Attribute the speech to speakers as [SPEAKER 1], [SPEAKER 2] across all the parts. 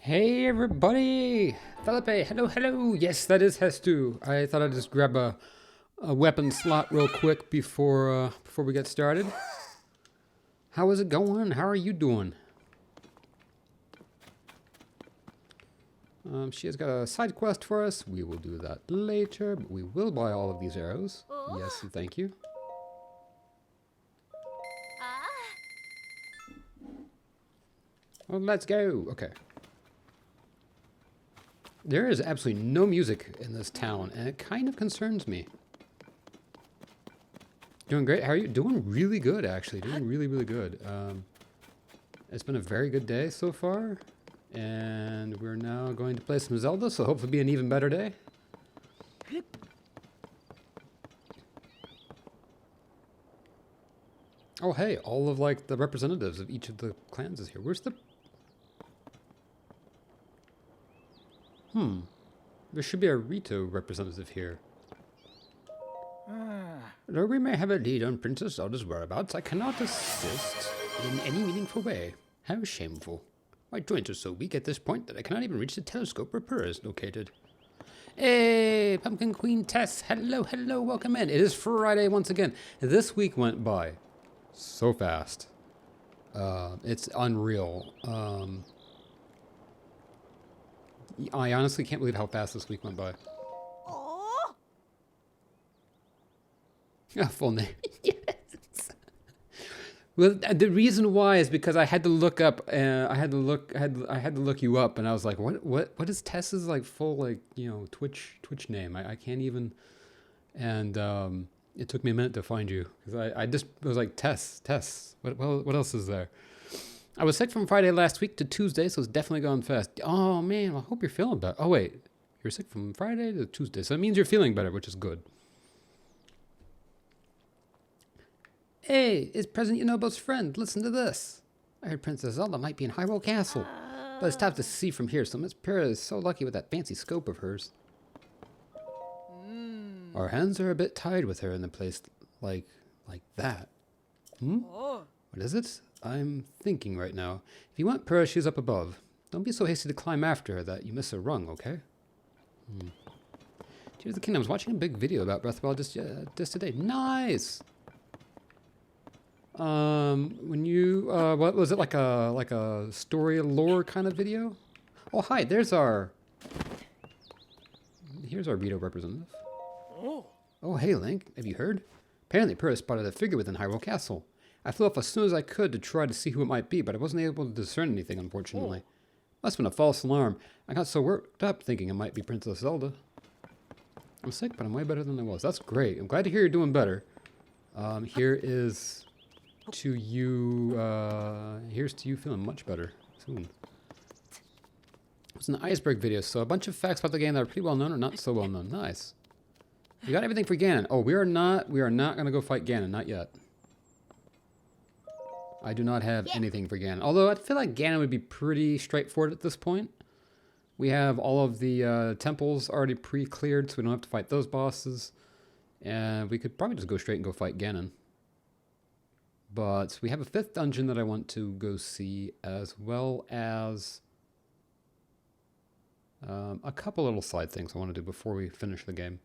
[SPEAKER 1] Hey everybody! Felipe, hello, hello! Yes, that is Hestu. I thought I'd just grab a weapon slot real quick before we get started. How is it going? How are you doing? She has got a side quest for us. We will do that later, but we will buy all of these arrows. Yes, and thank you. Well, let's go. Okay. There is absolutely no music in this town, and it kind of concerns me. Doing great. How are you? Doing really good, actually. Doing really, really good. It's been a very good day so far, and we're now going to play some Zelda, so hopefully be an even better day. Oh, hey, all of, like, the representatives of each of the clans is here. Where's the... There should be a Rito representative here. Though we may have a lead on Princess Zelda's whereabouts, I cannot assist in any meaningful way. How shameful. My joints are so weak at this point that I cannot even reach the telescope where Purr is located. Hey, Pumpkin Queen Tess. Hello, hello, welcome in. It is Friday once again. This week went by so fast. It's unreal. I honestly can't believe how fast this week went by. A full name. Yes. Well, the reason why is because I had to look up. I had to look you up, and I was like, what is Tess's like full like Twitch name? I can't even. And it took me a minute to find you because I just was like Tess. What else is there? I was sick from Friday last week to Tuesday, so it's definitely gone fast. Oh man, well, I hope you're feeling better. Oh wait, you're sick from Friday to Tuesday, so it means you're feeling better, which is good. Hey, it's President Yunobo's friend. Listen to this. I heard Princess Zelda might be in Hyrule Castle, but it's tough to see from here, so Miss Pyrrha is so lucky with that fancy scope of hers. Our hands are a bit tied with her in the place like that. What is it? I'm thinking right now. If you want Pyrrha, she's up above. Don't be so hasty to climb after her that you miss a rung, okay? Tears of the Kingdom. I was watching a big video about Breath of the Wild just today. Nice! When you, what was it, like a story lore kind of video? Oh, hi, here's our Rito representative. Oh, hey, Link, have you heard? Apparently Pyrrha spotted a figure within Hyrule Castle. I flew up as soon as I could to try to see who it might be, but I wasn't able to discern anything, unfortunately. Must have been a false alarm. I got so worked up thinking it might be Princess Zelda. I'm sick, but I'm way better than I was. That's great. I'm glad to hear you're doing better. Here's to you feeling much better soon. It was an iceberg video, so a bunch of facts about the game that are pretty well known or not so well known. Nice. You got everything for Ganon. Oh, we are not gonna go fight Ganon, not yet. I do not have anything for Ganon. Although I feel like Ganon would be pretty straightforward at this point. We have all of the temples already pre-cleared, so we don't have to fight those bosses. And we could probably just go straight and go fight Ganon. But we have a 5th dungeon that I want to go see, as well as a couple little side things I want to do before we finish the game.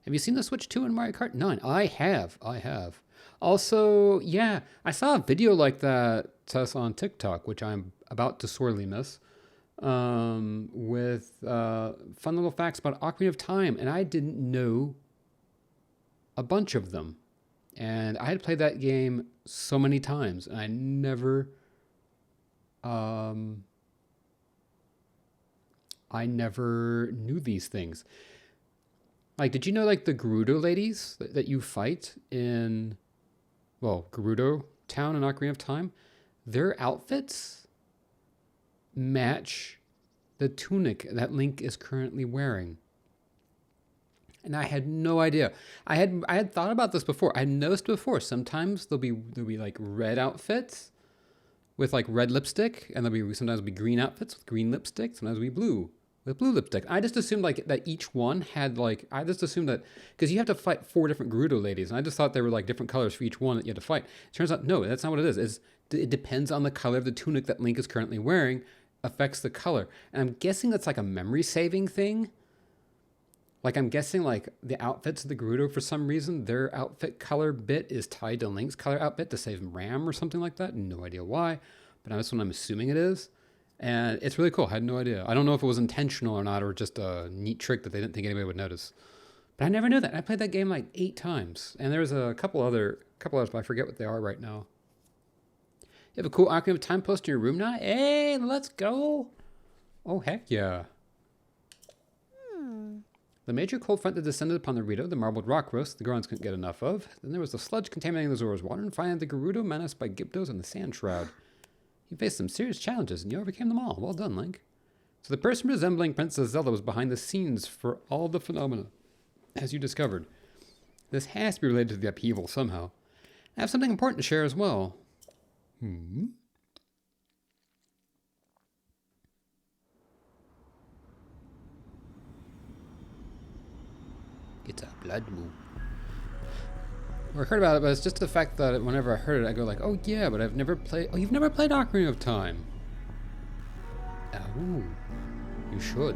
[SPEAKER 1] Have you seen the Switch 2 in Mario Kart 9? I have. Also, yeah, I saw a video like that Tess on TikTok, which I'm about to sorely miss, with fun little facts about Ocarina of Time, and I didn't know a bunch of them. And I had played that game so many times, and I never knew these things. Like, did you know, like, the Gerudo ladies that you fight in, well, Gerudo Town in Ocarina of Time, their outfits match the tunic that Link is currently wearing. And I had no idea. I had thought about this before. I had noticed before. Sometimes there'll be like red outfits with like red lipstick, and sometimes there'll be green outfits with green lipstick. Sometimes there'll be blue with blue lipstick. I just assumed like that each one had like, I just assumed that because you have to fight 4 different Gerudo ladies, and I just thought they were like different colors for each one that you had to fight. It turns out no, that's not what it is. It depends on the color of the tunic that Link is currently wearing. affects the color. And I'm guessing that's like a memory saving thing. Like I'm guessing like the outfits of the Gerudo, for some reason, their outfit color bit is tied to Link's color outfit to save RAM or something like that. No idea why, but that's what I'm assuming it is. And it's really cool. I had no idea. I don't know if it was intentional or not, or just a neat trick that they didn't think anybody would notice. But I never knew that. I played that game like 8 times. And there's a couple others, but I forget what they are right now. You have a cool Ocarina of Time poster in your room now? Hey, let's go. Oh, heck yeah. The major cold front that descended upon the Rito, the marbled rock roast the Gorons couldn't get enough of. Then there was the sludge contaminating the Zora's water, and finally the Gerudo menaced by Gyptos and the Sand Shroud. You faced some serious challenges, and you overcame them all. Well done, Link. So the person resembling Princess Zelda was behind the scenes for all the phenomena, as you discovered. This has to be related to the upheaval somehow. I have something important to share as well. It's a blood moon. I heard about it, but it's just the fact that whenever I heard it, I go like, oh yeah, but I've never played... Oh, you've never played Ocarina of Time? Oh, you should.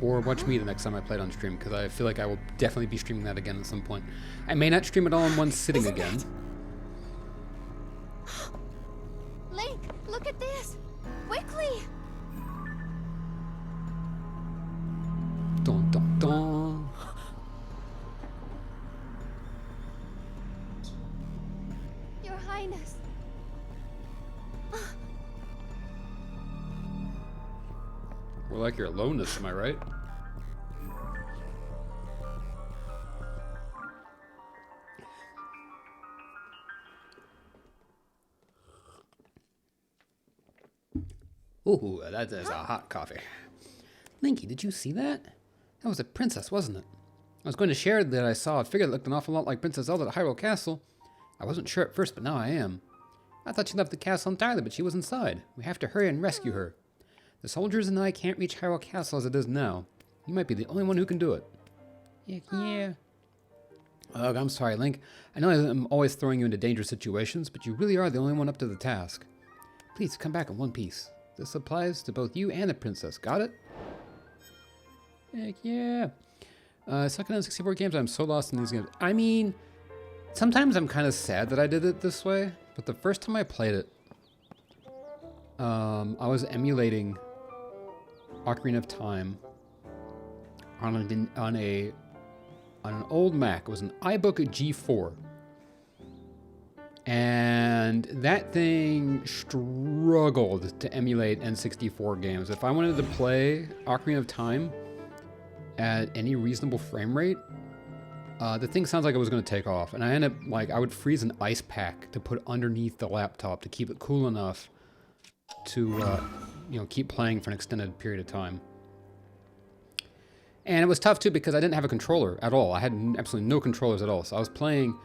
[SPEAKER 1] Or watch me the next time I play it on stream, because I feel like I will definitely be streaming that again at some point. I may not stream it all in one sitting again.
[SPEAKER 2] Link, look at this! Quickly!
[SPEAKER 1] Dun, dun, dun.
[SPEAKER 2] Your Highness.
[SPEAKER 1] More like your aloneness, am I right? Ooh, that is a hot coffee. Linky, did you see that? That was a princess, wasn't it? I was going to share that I saw a figure that looked an awful lot like Princess Zelda at Hyrule Castle. I wasn't sure at first, but now I am. I thought she left the castle entirely, but she was inside. We have to hurry and rescue her. The soldiers and I can't reach Hyrule Castle as it is now. You might be the only one who can do it. Yeah. Ugh, I'm sorry, Link. I know I'm always throwing you into dangerous situations, but you really are the only one up to the task. Please, come back in one piece. This applies to both you and the princess. Got it? Heck yeah. Second on 64 games, I'm so lost in these games. I mean, sometimes I'm kind of sad that I did it this way, but the first time I played it, I was emulating Ocarina of Time on an old Mac. It was an iBook G4. And that thing struggled to emulate N64 games. If I wanted to play Ocarina of Time at any reasonable frame rate, the thing sounds like it was going to take off. And I ended up, like, I would freeze an ice pack to put underneath the laptop to keep it cool enough to, keep playing for an extended period of time. And it was tough, too, because I didn't have a controller at all. I had absolutely no controllers at all. So I was playing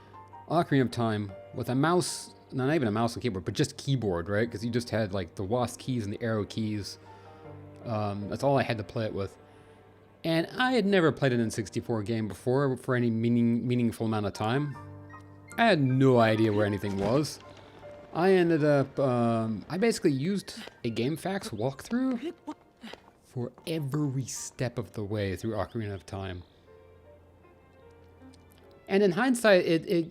[SPEAKER 1] Ocarina of Time with a mouse, not even a mouse and keyboard, but just keyboard, right? Because you just had, like, the WASD keys and the arrow keys. That's all I had to play it with. And I had never played an N64 game before for any meaningful amount of time. I had no idea where anything was. I ended up, I basically used a GameFAQs walkthrough for every step of the way through Ocarina of Time. And in hindsight,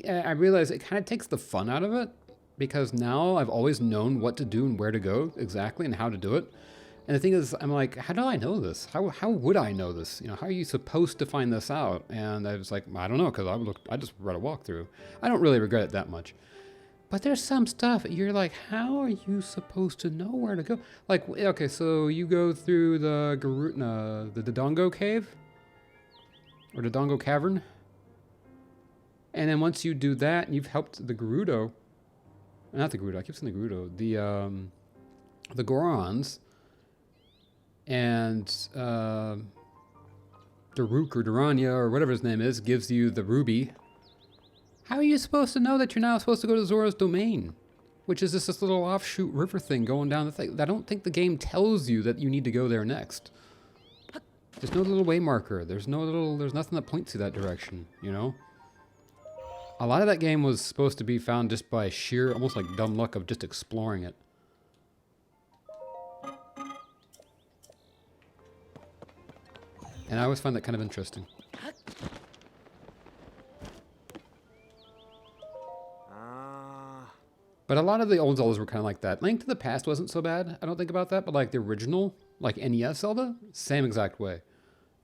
[SPEAKER 1] I realized it kind of takes the fun out of it, because now I've always known what to do and where to go exactly and how to do it. And the thing is, I'm like, how do I know this? How would I know this? How are you supposed to find this out? And I was like, I don't know, because I just read a walkthrough. I don't really regret it that much. But there's some stuff you're like, how are you supposed to know where to go? Like, okay, so you go through the Dodongo Cave? Or the Dodongo Cavern? And then once you do that, and you've helped the Gerudo, not the Gerudo, I keep saying the Gerudo, the Gorons, and Daruk or Duranya or whatever his name is, gives you the ruby. How are you supposed to know that you're now supposed to go to Zora's domain? Which is just this little offshoot river thing going down the thing. I don't think the game tells you that you need to go there next. There's no little way marker. There's nothing that points you that direction, A lot of that game was supposed to be found just by sheer, almost like dumb luck of just exploring it. And I always find that kind of interesting. But a lot of the old Zeldas were kind of like that. Link to the Past wasn't so bad. I don't think about that. But like the original, like NES Zelda, same exact way.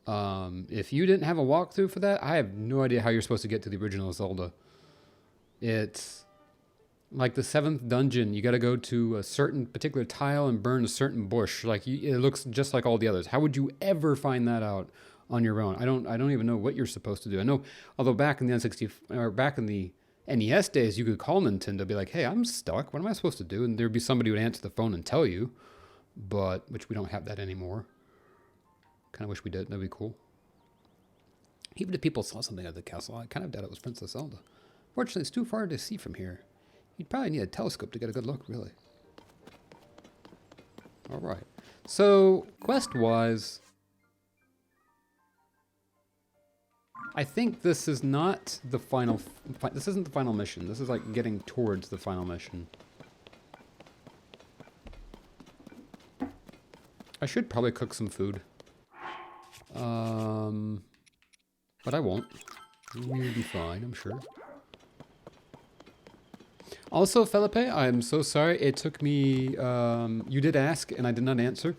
[SPEAKER 1] If you didn't have a walkthrough for that, I have no idea how you're supposed to get to the original Zelda. It's like the 7th dungeon. You got to go to a certain particular tile and burn a certain bush. Like it looks just like all the others. How would you ever find that out on your own? I don't even know what you're supposed to do. I know, although back in the N60 or back in the NES days, you could call Nintendo, be like, "Hey, I'm stuck. What am I supposed to do?" And there'd be somebody who would answer the phone and tell you. But which we don't have that anymore. Kind of wish we did. That'd be cool. Even if people saw something at the castle, I kind of doubt it was Princess Zelda. Fortunately, it's too far to see from here. You'd probably need a telescope to get a good look, really. All right. So, quest-wise, I think this is not the final... This isn't the final mission. This is like getting towards the final mission. I should probably cook some food. But I won't. We'll be fine, I'm sure. Also, Felipe, I'm so sorry. It took me... you did ask, and I did not answer.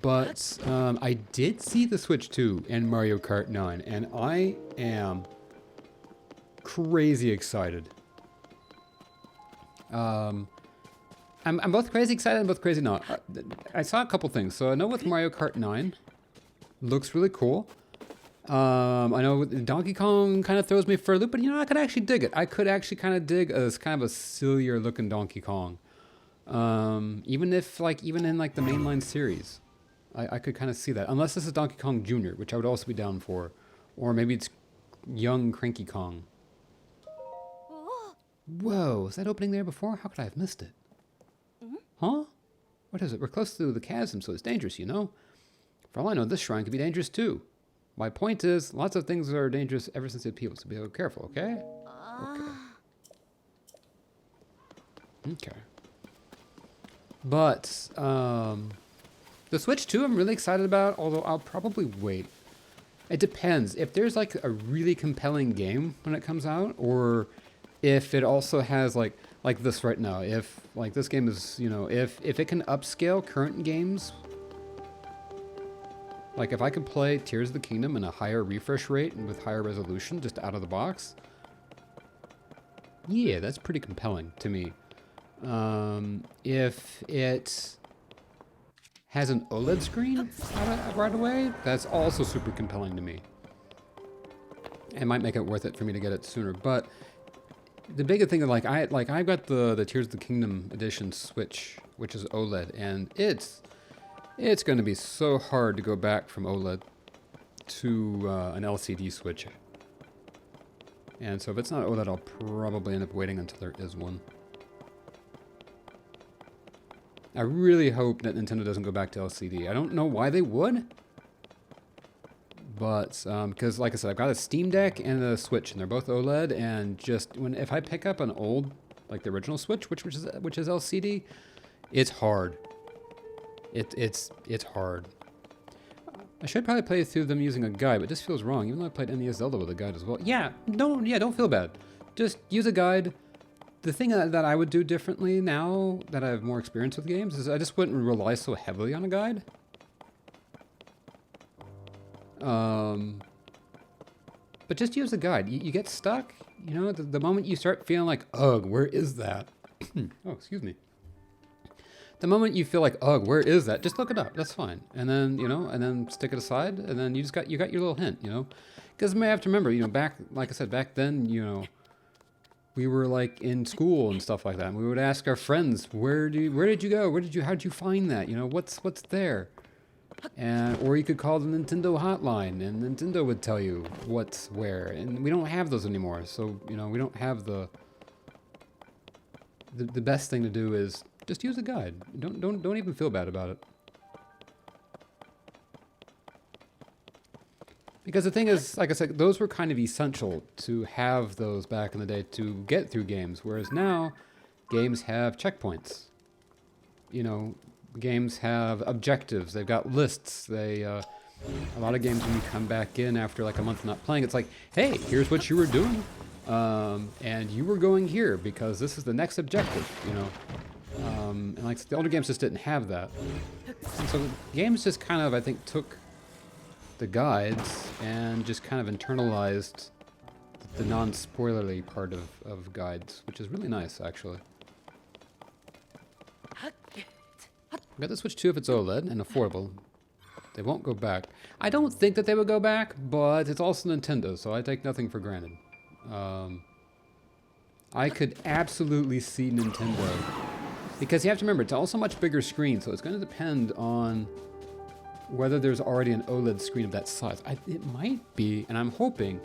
[SPEAKER 1] But I did see the Switch 2 and Mario Kart 9, and I am crazy excited. I'm both crazy excited and both crazy not. I saw a couple things. So I know with Mario Kart 9, looks really cool. I know Donkey Kong kind of throws me for a loop, but you know, I could actually dig it. I could actually kind of dig as kind of a sillier looking Donkey Kong. Even in like the mainline series, I could kind of see that. Unless this is Donkey Kong Jr., which I would also be down for. Or maybe it's young Cranky Kong. Whoa, was that opening there before? How could I have missed it? Huh? What is it? We're close to the chasm, so it's dangerous, you know? For all I know, this shrine could be dangerous too. My point is, lots of things are dangerous ever since they had people, so be careful, okay? Okay. Okay. But, the Switch 2 I'm really excited about, although I'll probably wait. It depends. If there's like a really compelling game when it comes out, or if it also has like this right now, if like this game is, you know, if it can upscale current games, like if I could play Tears of the Kingdom in a higher refresh rate and with higher resolution just out of the box, yeah, that's pretty compelling to me. If it has an OLED screen right away, that's also super compelling to me. It might make it worth it for me to get it sooner, but the bigger thing, like I've got the Tears of the Kingdom edition Switch, which is OLED, and it's going to be so hard to go back from OLED to an LCD Switch. And so if it's not OLED, I'll probably end up waiting until there is one. I really hope that Nintendo doesn't go back to LCD. I don't know why they would. But, because like I said, I've got a Steam Deck and a Switch, and they're both OLED, and just if I pick up an old, like the original Switch, which is LCD, it's hard. It's hard. I should probably play through them using a guide, but this feels wrong, even though I played NES Zelda with a guide as well. Yeah, don't feel bad. Just use a guide. The thing that I would do differently now that I have more experience with games is I just wouldn't rely so heavily on a guide. But just use a guide. You get stuck, you know, the moment you start feeling like, ugh, where is that? Oh, excuse me. The moment you feel like, ugh, where is that? Just look it up. That's fine. And then, you know, and then stick it aside. And then you got your little hint, you know, because you may have to remember, you know, like I said, back then, you know, we were like in school and stuff like that. And we would ask our friends, where did you go? How'd you find that? You know, what's there? Or you could call the Nintendo hotline and Nintendo would tell you what's where. And we don't have those anymore. So, you know, we don't have the best thing to do is just use a guide. Don't even feel bad about it. Because the thing is, like I said, those were kind of essential to have those back in the day to get through games. Whereas now, games have checkpoints. You know, games have objectives. They've got lists. A lot of games when you come back in after like a month not playing, it's like, hey, here's what you were doing, and you were going here because this is the next objective. You know, and like the older games just didn't have that. And so games just kind of, I think, took the guides and just kind of internalized the non-spoilerly part of guides, which is really nice, actually. I got to Switch 2 if it's OLED and affordable. They won't go back. I don't think that they would go back, but it's also Nintendo, so I take nothing for granted. I could absolutely see Nintendo, because you have to remember, it's also a much bigger screen, so it's going to depend on whether there's already an OLED screen of that size. It might be, and I'm hoping,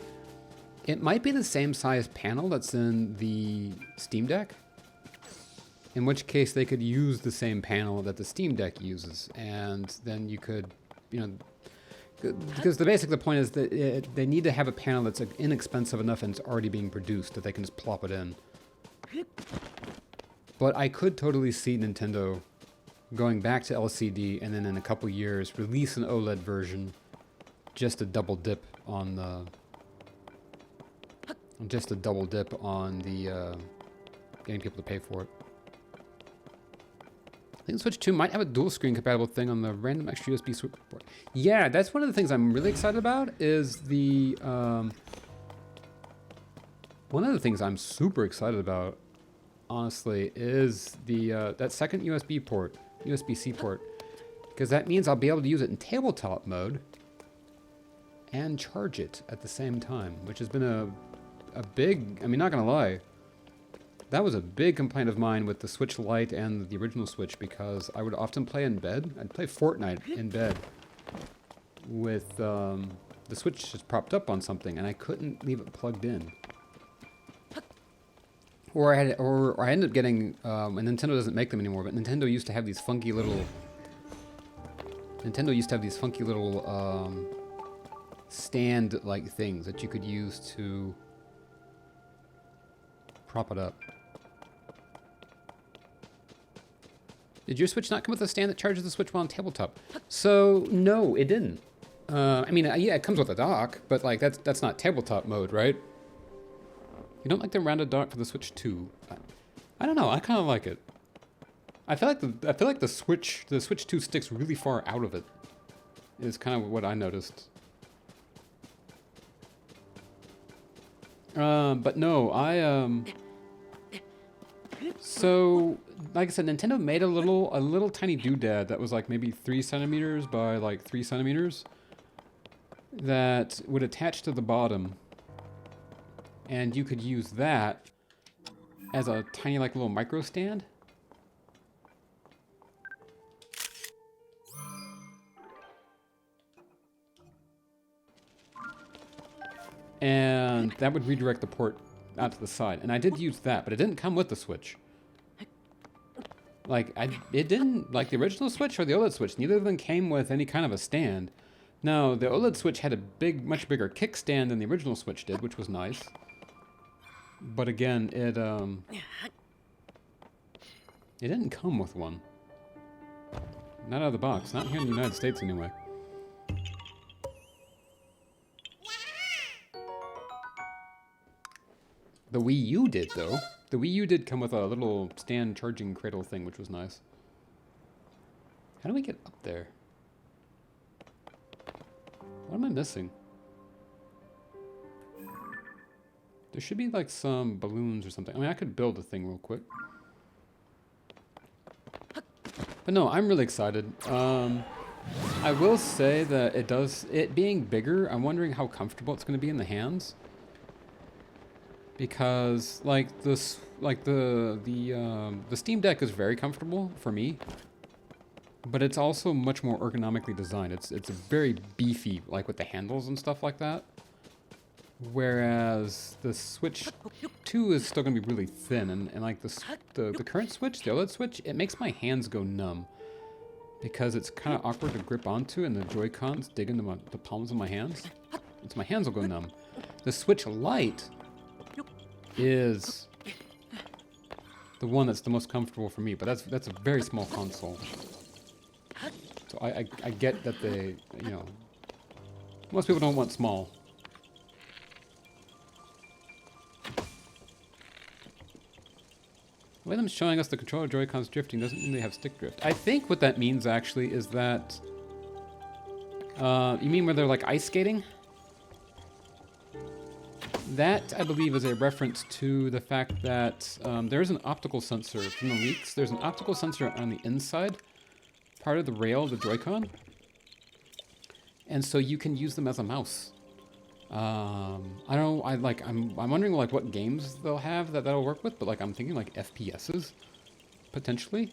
[SPEAKER 1] it might be the same size panel that's in the Steam Deck, in which case they could use the same panel that the Steam Deck uses, and then you could, you know, because the point is that they need to have a panel that's inexpensive enough and it's already being produced that they can just plop it in. But I could totally see Nintendo going back to LCD and then in a couple years release an OLED version just to double dip on the getting people to pay for it. I think Switch 2 might have a dual screen compatible thing on the random extra USB switch port. Yeah, that's one of the things I'm really excited about is the one of the things I'm super excited about, honestly, is the that second USB port, USB-C port, because that means I'll be able to use it in tabletop mode and charge it at the same time, which has been a big, I mean, not gonna lie, that was a big complaint of mine with the Switch Lite and the original Switch, because I would often play in bed. I'd play Fortnite in bed with the Switch just propped up on something, and I couldn't leave it plugged in. Or I ended up getting, and Nintendo doesn't make them anymore, but Nintendo used to have these funky little stand-like things that you could use to prop it up. Did your Switch not come with a stand that charges the Switch while on tabletop? So, no, it didn't. I mean, yeah, it comes with a dock, but like that's not tabletop mode, right? You don't like the rounded dock for the Switch 2? I don't know. I kind of like it. I feel like the Switch 2 sticks really far out of it. Is kind of what I noticed. But no, so, like I said, Nintendo made a little tiny doodad that was like maybe 3 centimeters by like 3 centimeters that would attach to the bottom, and you could use that as a tiny like little micro stand. And that would redirect the port out to the side. And I did use that, but it didn't come with the Switch. Like, it didn't, like the original Switch or the OLED Switch, neither of them came with any kind of a stand. No, the OLED Switch had a much bigger kickstand than the original Switch did, which was nice. But again, it didn't come with one. Not out of the box, not here in the United States anyway. The Wii U did, though. The Wii U did come with a little stand charging cradle thing, which was nice. How do we get up there? What am I missing? There should be like some balloons or something. I mean, I could build a thing real quick. But no, I'm really excited. I will say that it being bigger, I'm wondering how comfortable it's going to be in the hands. Because like the Steam Deck is very comfortable for me, but it's also much more ergonomically designed. It's very beefy, like with the handles and stuff like that. Whereas the Switch 2 is still gonna be really thin, and like the current Switch, the OLED Switch, it makes my hands go numb because it's kind of awkward to grip onto, and the Joy-Cons dig into the palms of my hands. so my hands will go numb. The Switch Lite is the one that's the most comfortable for me, but that's a very small console. So I get that they, you know, most people don't want small. The way them showing us the controller Joy-Cons drifting doesn't mean they have stick drift. I think what that means actually is that, you mean where they're like ice skating? That, I believe, is a reference to the fact that there's an optical sensor from the leaks. There's an optical sensor on the inside part of the rail of the Joy-Con. And so you can use them as a mouse. I'm wondering like what games they'll have that'll work with, but like I'm thinking like FPSs, potentially.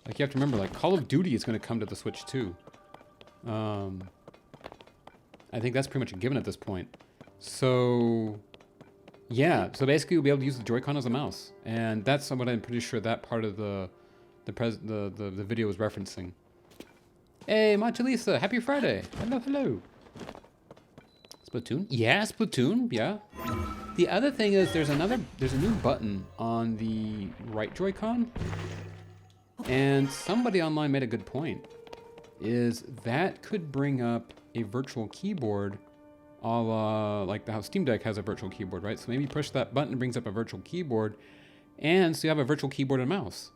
[SPEAKER 1] Like you have to remember, like Call of Duty is going to come to the Switch too. I think that's pretty much a given at this point. So, yeah. So basically, you'll be able to use the Joy-Con as a mouse, and that's what I'm pretty sure that part of the video was referencing. Hey, Machalisa, happy Friday! Hello, hello. Splatoon? Yeah, Splatoon. Yeah. The other thing is there's a new button on the right Joy-Con, and somebody online made a good point. Is that could bring up a virtual keyboard, a la like how Steam Deck has a virtual keyboard, right? So maybe push that button, it brings up a virtual keyboard, and so you have a virtual keyboard and mouse.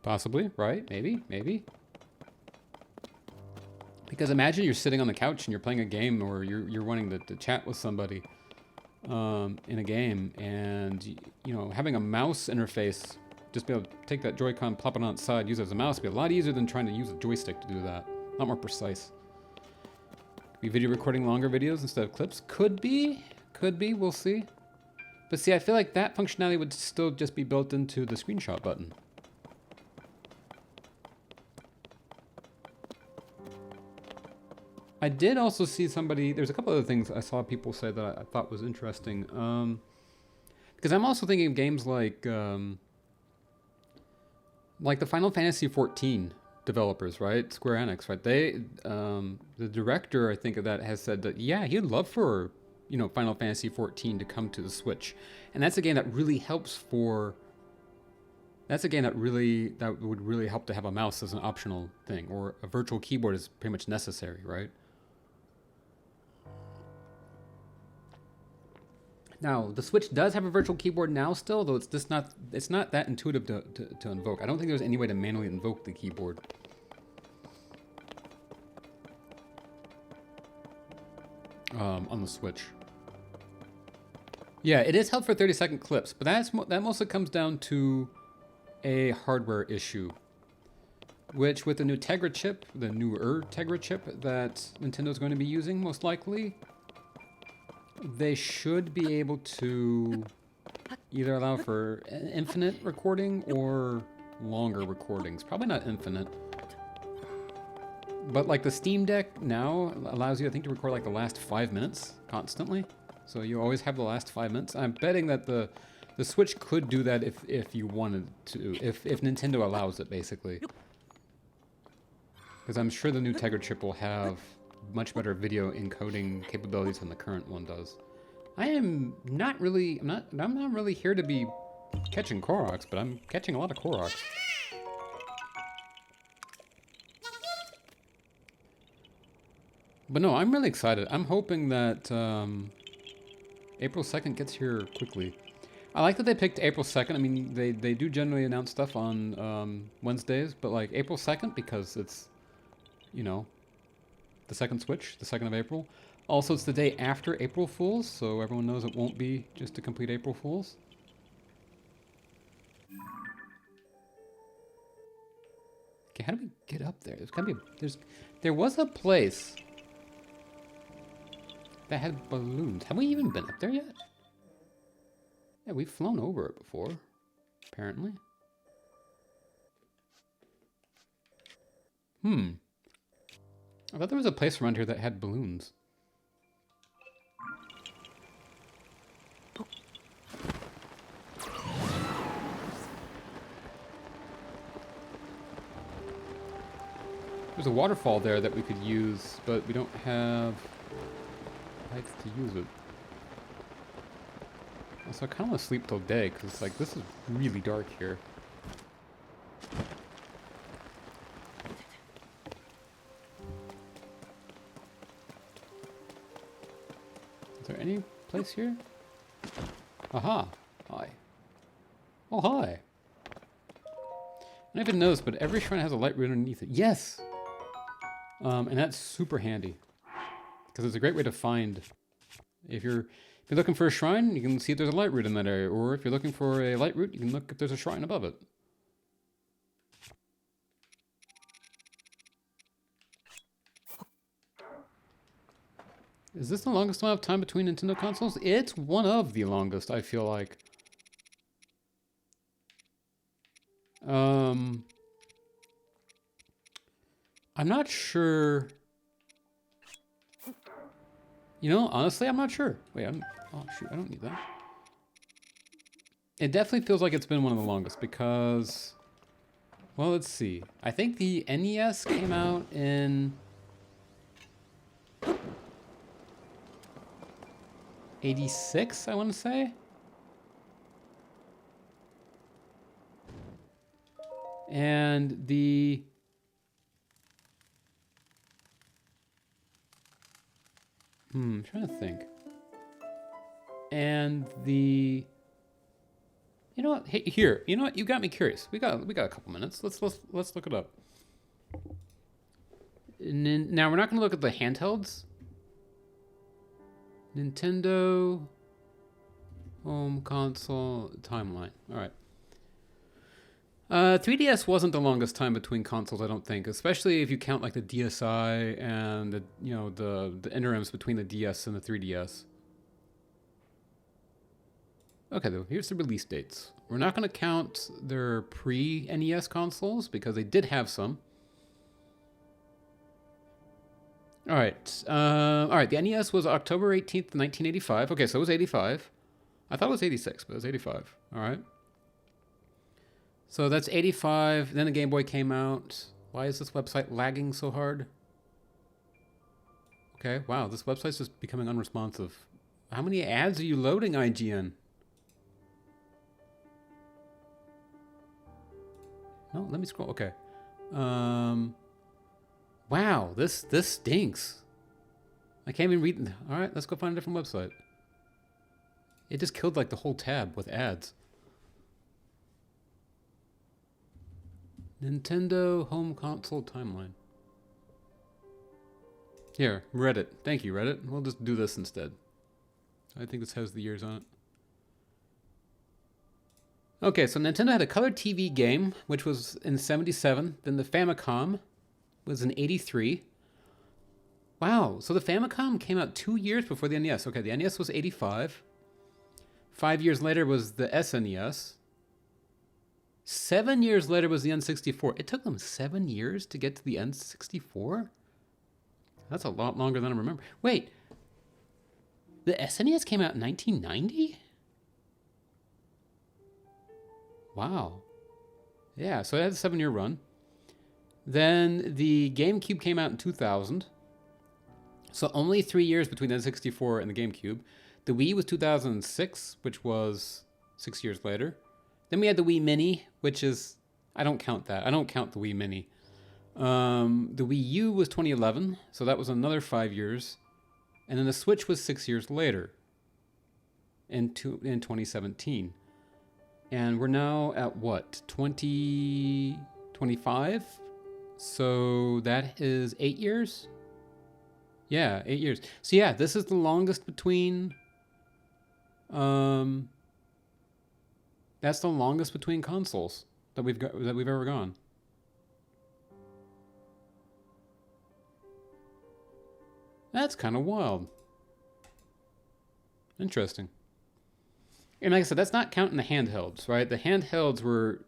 [SPEAKER 1] Possibly, right? Maybe. Because imagine you're sitting on the couch and you're playing a game, or you're wanting to chat with somebody in a game, and you know, having a mouse interface, just be able to take that Joy-Con, plop it on its side, use it as a mouse, would be a lot easier than trying to use a joystick to do that. A lot more precise. Could be video recording longer videos instead of clips. Could be, we'll see. But see, I feel like that functionality would still just be built into the screenshot button. I did also see somebody, there's a couple other things I saw people say that I thought was interesting. Because I'm also thinking of games like the Final Fantasy XIV developers, right? Square Enix, right? They, the director, I think of that, has said that, yeah, he'd love for, you know, Final Fantasy XIV to come to the Switch. And that's a game that really helps for, that would really help to have a mouse as an optional thing, or a virtual keyboard is pretty much necessary, right? Now, the Switch does have a virtual keyboard now still, though it's not that intuitive to invoke. I don't think there's any way to manually invoke the keyboard. On the Switch. Yeah, it is held for 30-second clips, but that mostly comes down to a hardware issue, which with the new Tegra chip, the newer Tegra chip that Nintendo's going to be using most likely, they should be able to either allow for infinite recording or longer recordings. Probably not infinite. But like the Steam Deck now allows you, I think, to record like the last 5 minutes constantly. So you always have the last 5 minutes. I'm betting that the Switch could do that if you wanted to, if Nintendo allows it, basically. Because I'm sure the new Tegra chip will have much better video encoding capabilities than the current one does. I'm not really here to be catching Koroks, but I'm catching a lot of Koroks. But no, I'm really excited. I'm hoping that April 2nd gets here quickly. I like that they picked April 2nd. I mean, they do generally announce stuff on Wednesdays, but like April 2nd because it's, you know, the second Switch, the 2nd of April. Also, it's the day after April Fools, so everyone knows it won't be just a complete April Fools. Okay, how do we get up there? There's gotta be there was a place that had balloons. Have we even been up there yet? Yeah, we've flown over it before, apparently. I thought there was a place around here that had balloons. There's a waterfall there that we could use, but we don't have lights to use it. So I kind of want to sleep till day, because it's like, this is really dark here. Is there any place here? Aha! Hi. Oh, hi! I don't even notice, but every shrine has a light root underneath it. Yes! And that's super handy. Because it's a great way to find. If you're looking for a shrine, you can see if there's a light root in that area. Or if you're looking for a light root, you can look if there's a shrine above it. Is this the longest amount of time between Nintendo consoles? It's one of the longest, I feel like. I'm not sure. You know, honestly, I'm not sure. Wait, oh shoot, I don't need that. It definitely feels like it's been one of the longest because, well, let's see. I think the NES came out in 86, I want to say. And the I'm trying to think. And the, you know what? Hey, here, you know what? You got me curious. We got a couple minutes. Let's look it up. And then, now we're not going to look at the handhelds. Nintendo home console timeline. All right. 3DS wasn't the longest time between consoles, I don't think, especially if you count like the DSi and the, you know, the interims between the DS and the 3DS. Okay, though, here's the release dates. We're not going to count their pre-NES consoles because they did have some. All right. The NES was October 18th, 1985. Okay, so it was 85. I thought it was 86, but it was 85. All right. So that's 85. Then the Game Boy came out. Why is this website lagging so hard? Okay, wow, this website's just becoming unresponsive. How many ads are you loading, IGN? No, let me scroll. Okay. Wow, this stinks. I can't even read. All right, let's go find a different website. It just killed like the whole tab with ads. Nintendo home console timeline. Here, Reddit. Thank you, Reddit. We'll just do this instead. I think this has the years on it. Okay, so Nintendo had a color TV game, which was in 77. Then the Famicom was in 83. Wow, so the Famicom came out 2 years before the NES. Okay, the NES was 85. 5 years later was the SNES. 7 years later was the N64. It took them 7 years to get to the N64? That's a lot longer than I remember. Wait, the SNES came out in 1990? Wow. Yeah, so it had a 7-year run. Then the GameCube came out in 2000. So only 3 years between the N64 and the GameCube. The Wii was 2006, which was 6 years later. Then we had the Wii Mini, which is, I don't count that. I don't count the Wii Mini. The Wii U was 2011, so that was another 5 years. And then the Switch was 6 years later, in 2017. And we're now at what, 2025? So that is 8 years? Yeah, 8 years. So yeah, this is the longest between, that's the longest between consoles that we've ever gone. That's kind of wild. Interesting. And like I said, that's not counting the handhelds, right? The handhelds were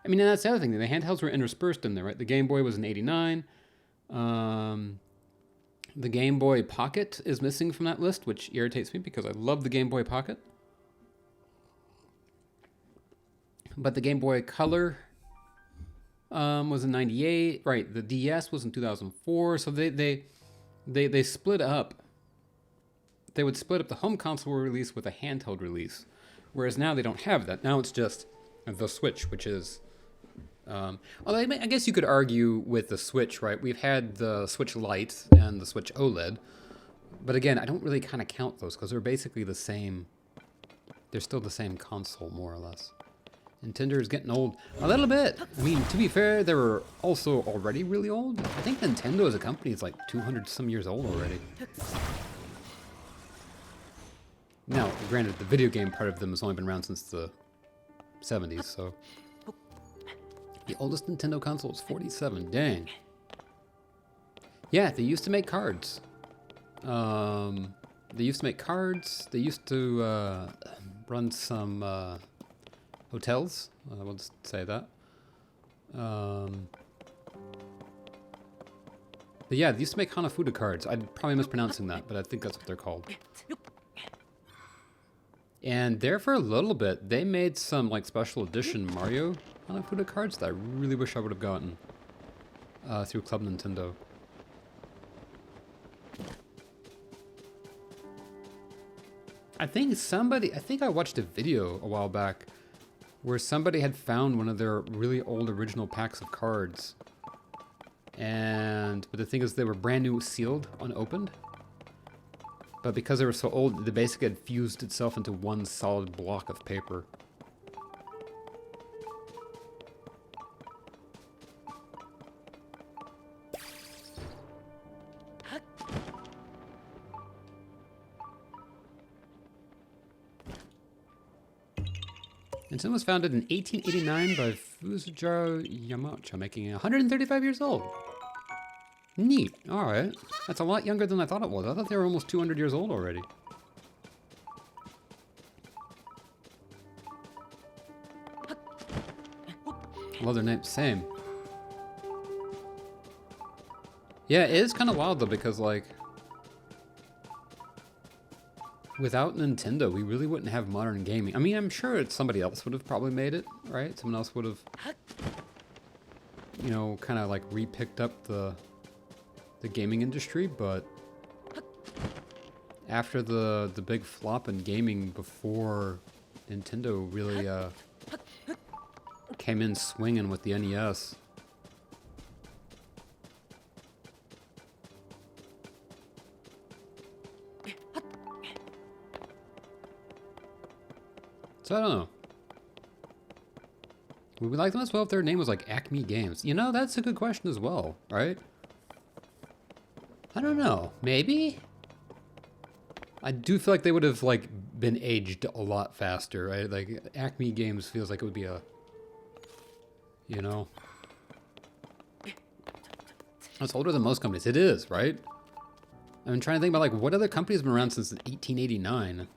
[SPEAKER 1] I mean, and that's the other thing. The handhelds were interspersed in there, right? The Game Boy was in 89. The Game Boy Pocket is missing from that list, which irritates me because I love the Game Boy Pocket. But the Game Boy Color, was in '98. Right, the DS was in 2004. So they split up. They would split up the home console release with a handheld release, whereas now they don't have that. Now it's just the Switch, which is. Although I guess you could argue with the Switch, right? We've had the Switch Lite and the Switch OLED, but again, I don't really kind of count those because they're basically the same. They're still the same console, more or less. Nintendo is getting old a little bit. I mean, to be fair, they were also already really old. I think Nintendo as a company is like 200 some years old already. Now, granted, the video game part of them has only been around since the 70s, so. The oldest Nintendo console is 47, dang. Yeah, they used to make cards. They used to run some hotels, we'll just say that. But yeah, they used to make Hanafuda cards. I'm probably mispronouncing that, but I think that's what they're called. And there for a little bit, they made some like special edition Mario Hanafuda cards that I really wish I would have gotten through Club Nintendo. I think I watched a video a while back where somebody had found one of their really old original packs of cards. But the thing is, they were brand new, sealed, unopened. But because they were so old, the basically had fused itself into one solid block of paper. Nintendo was founded in 1889 by Fusujiro Yamacha, making it 135 years old. Neat. Alright. That's a lot younger than I thought it was. I thought they were almost 200 years old already. Love their name. Same. Yeah, it is kind of wild though, because like, without Nintendo, we really wouldn't have modern gaming. I mean, I'm sure somebody else would have probably made it, right? Someone else would have, you know, kind of like re-picked up the gaming industry, but after the big flop in gaming before Nintendo really came in swinging with the NES. So I don't know. Would we like them as well if their name was like Acme Games? You know, that's a good question as well, right? I don't know. Maybe? I do feel like they would have like been aged a lot faster, right? Like Acme Games feels like it would be a, you know, it's older than most companies. It is, right? I'm trying to think about like what other companies have been around since 1889.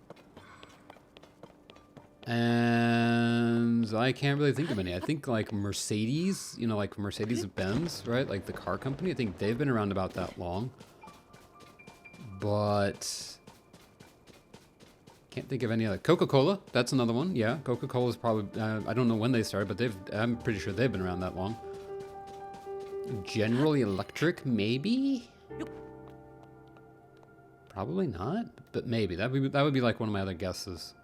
[SPEAKER 1] And I can't really think of any. I think like Mercedes, you know, like Mercedes-Benz, right? Like the car company. I think they've been around about that long. But can't think of any other. Coca-Cola, that's another one. Yeah, Coca-Cola is probably, I don't know when they started, but I'm pretty sure they've been around that long. General Electric, maybe? Probably not, but maybe. That would be like one of my other guesses.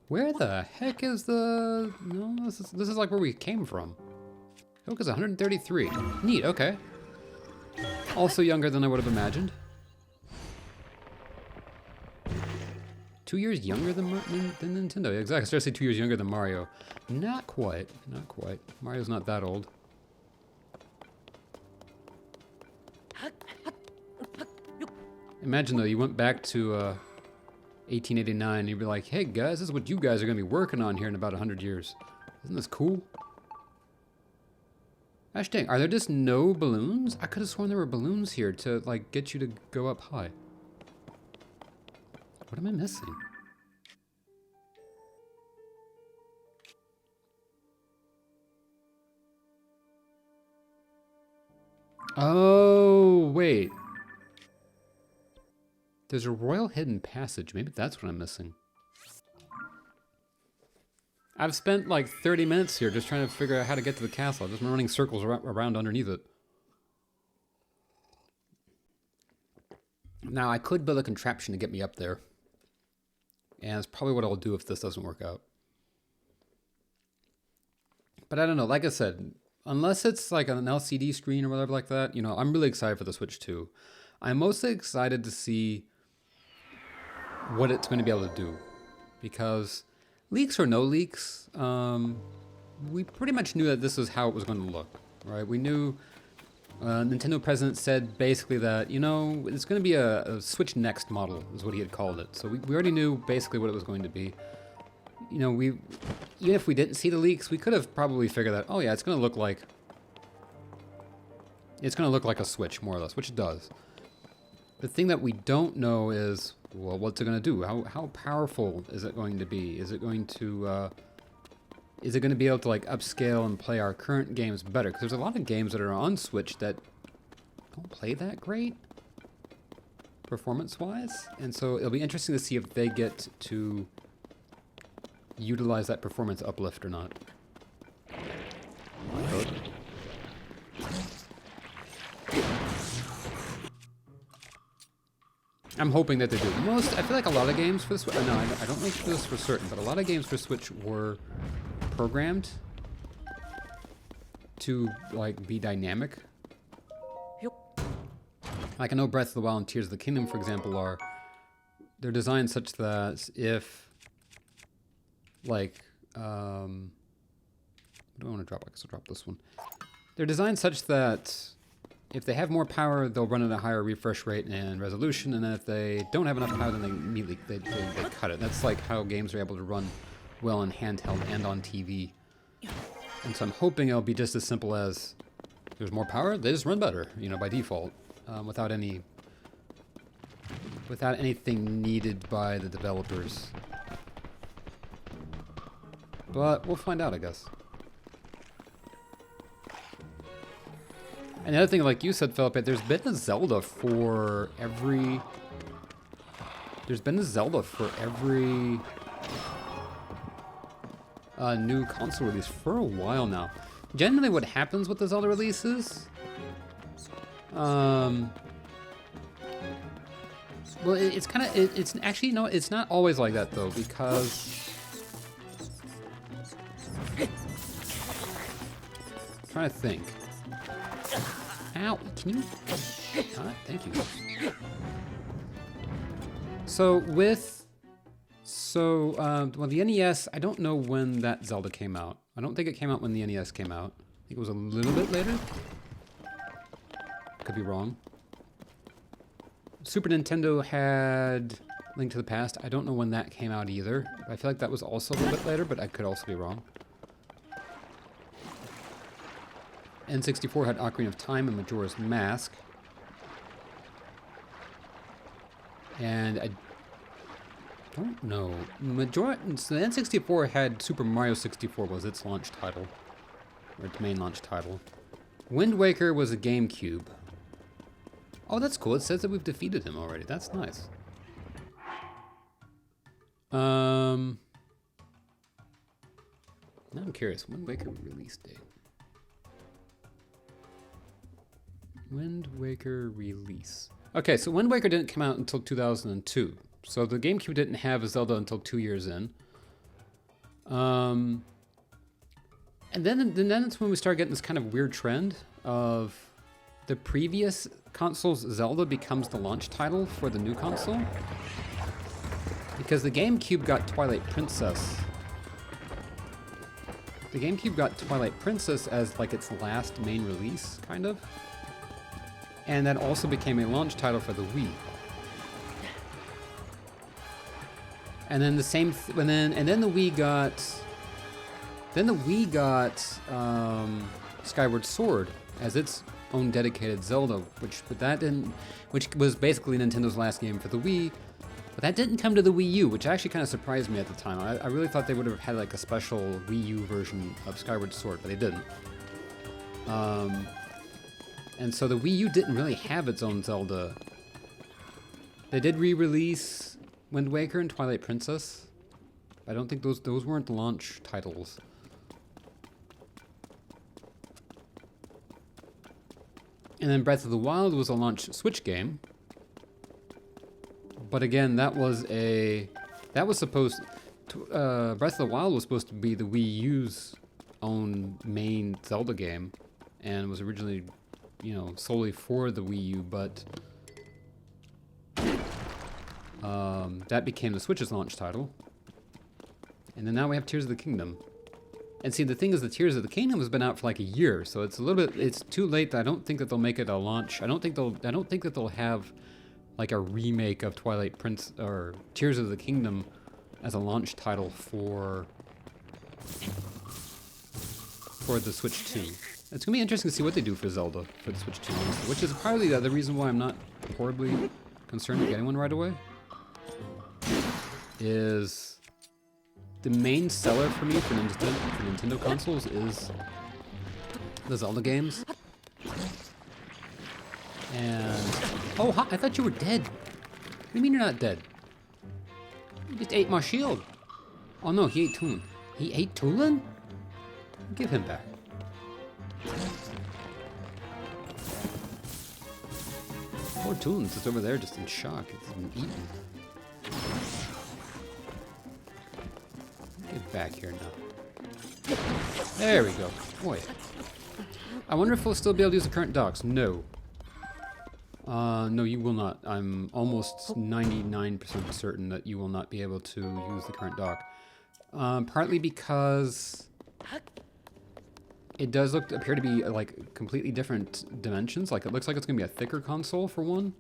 [SPEAKER 1] Where the heck is the... No, this is like where we came from. Coca's 133. Neat, okay. Also younger than I would have imagined. 2 years younger than Nintendo. Yeah, exactly. I was trying to say 2 years younger than Mario. Not quite. Not quite. Mario's not that old. Imagine though, you went back to 1889 and you'd be like, hey guys, this is what you guys are going to be working on here in about 100 years. Isn't this cool? Gosh dang, are there just no balloons? I could have sworn there were balloons here to like get you to go up high. What am I missing? Oh, wait. There's a royal hidden passage. Maybe that's what I'm missing. I've spent like 30 minutes here just trying to figure out how to get to the castle. I've just been running circles around underneath it. Now, I could build a contraption to get me up there. And it's probably what I'll do if this doesn't work out. But I don't know. Like I said, unless it's like an LCD screen or whatever like that, you know, I'm really excited for the Switch 2. I'm mostly excited to see what it's going to be able to do. Because leaks or no leaks, we pretty much knew that this is how it was going to look, right? We knew Nintendo president said basically that, you know, it's going to be a Switch Next model is what he had called it. So we already knew basically what it was going to be. You know, even if we didn't see the leaks, we could have probably figured that, oh yeah, it's going to look like a Switch, more or less, which it does. The thing that we don't know is, well, what's it going to do? How powerful is it going to be? Is it going to be able to like upscale and play our current games better? Because there's a lot of games that are on Switch that don't play that great performance-wise, and so it'll be interesting to see if they get to utilize that performance uplift or not. I'm hoping that they do. I feel like a lot of games for the Switch, no, I don't know this for certain, but a lot of games for Switch were programmed to like be dynamic. Like I know Breath of the Wild and Tears of the Kingdom, for example, they're designed such that if like what do I want to drop? I guess I'll drop this one. They're designed such that if they have more power, they'll run at a higher refresh rate and resolution, and then if they don't have enough power, then they immediately they cut it. That's like how games are able to run well in handheld and on TV. And so I'm hoping it'll be just as simple as there's more power, they just run better, you know, by default, without anything needed by the developers. But we'll find out, I guess. And the other thing, like you said, Philip, there's been a Zelda for every new console release for a while now. Generally, what happens with the Zelda releases, well, it's kind of, it's actually, no, it's not always like that though, because I'm trying to think. Ow, can you? Thank you. Well, the NES, I don't know when that Zelda came out. I don't think it came out when the NES came out. I think it was a little bit later. Could be wrong. Super Nintendo had Link to the Past. I don't know when that came out either. I feel like that was also a little bit later, but I could also be wrong. N64 had Ocarina of Time and Majora's Mask. And I don't know. So the N64 had Super Mario 64 was its launch title. Or its main launch title. Wind Waker was a GameCube. Oh, that's cool. It says that we've defeated him already. That's nice. Now I'm curious. Wind Waker release date. Wind Waker release. Okay, so Wind Waker didn't come out until 2002. So the GameCube didn't have a Zelda until 2 years in. And then it's when we started getting this kind of weird trend of the previous console's Zelda becomes the launch title for the new console. Because the GameCube got Twilight Princess. The GameCube got Twilight Princess as like its last main release, kind of. And that also became a launch title for the Wii. And then the same, and then the Wii got, Skyward Sword as its own dedicated Zelda, which was basically Nintendo's last game for the Wii. But that didn't come to the Wii U, which actually kind of surprised me at the time. I really thought they would have had like a special Wii U version of Skyward Sword, but they didn't. And so the Wii U didn't really have its own Zelda. They did re-release Wind Waker and Twilight Princess. I don't think those weren't launch titles. And then Breath of the Wild was a launch Switch game. But again, that was supposed to, Breath of the Wild was supposed to be the Wii U's own main Zelda game, and was originally, you know, solely for the Wii U, but that became the Switch's launch title. And then now we have Tears of the Kingdom. And see, the thing is, the Tears of the Kingdom has been out for like a year, so it's a little bit, it's too late. I don't think that they'll make it a launch. I don't think that they'll have like a remake of Twilight Prince or Tears of the Kingdom as a launch title for the Switch 2. It's gonna be interesting to see what they do for Zelda for the Switch 2, which is probably the other reason why I'm not horribly concerned with getting one right away. Is the main seller for me for Nintendo consoles is the Zelda games. And oh, hi, I thought you were dead. What do you mean you're not dead? You just ate my shield. Oh no, he ate Toon. He ate Toolin? Give him back. Poor Toon's just over there, just in shock. It's been eaten. Get back here now. There we go. Boy. I wonder if we'll still be able to use the current docks. No. No, you will not. I'm almost 99% certain that you will not be able to use the current dock. Partly because it does appear to be like completely different dimensions. Like it looks like it's gonna be a thicker console for one,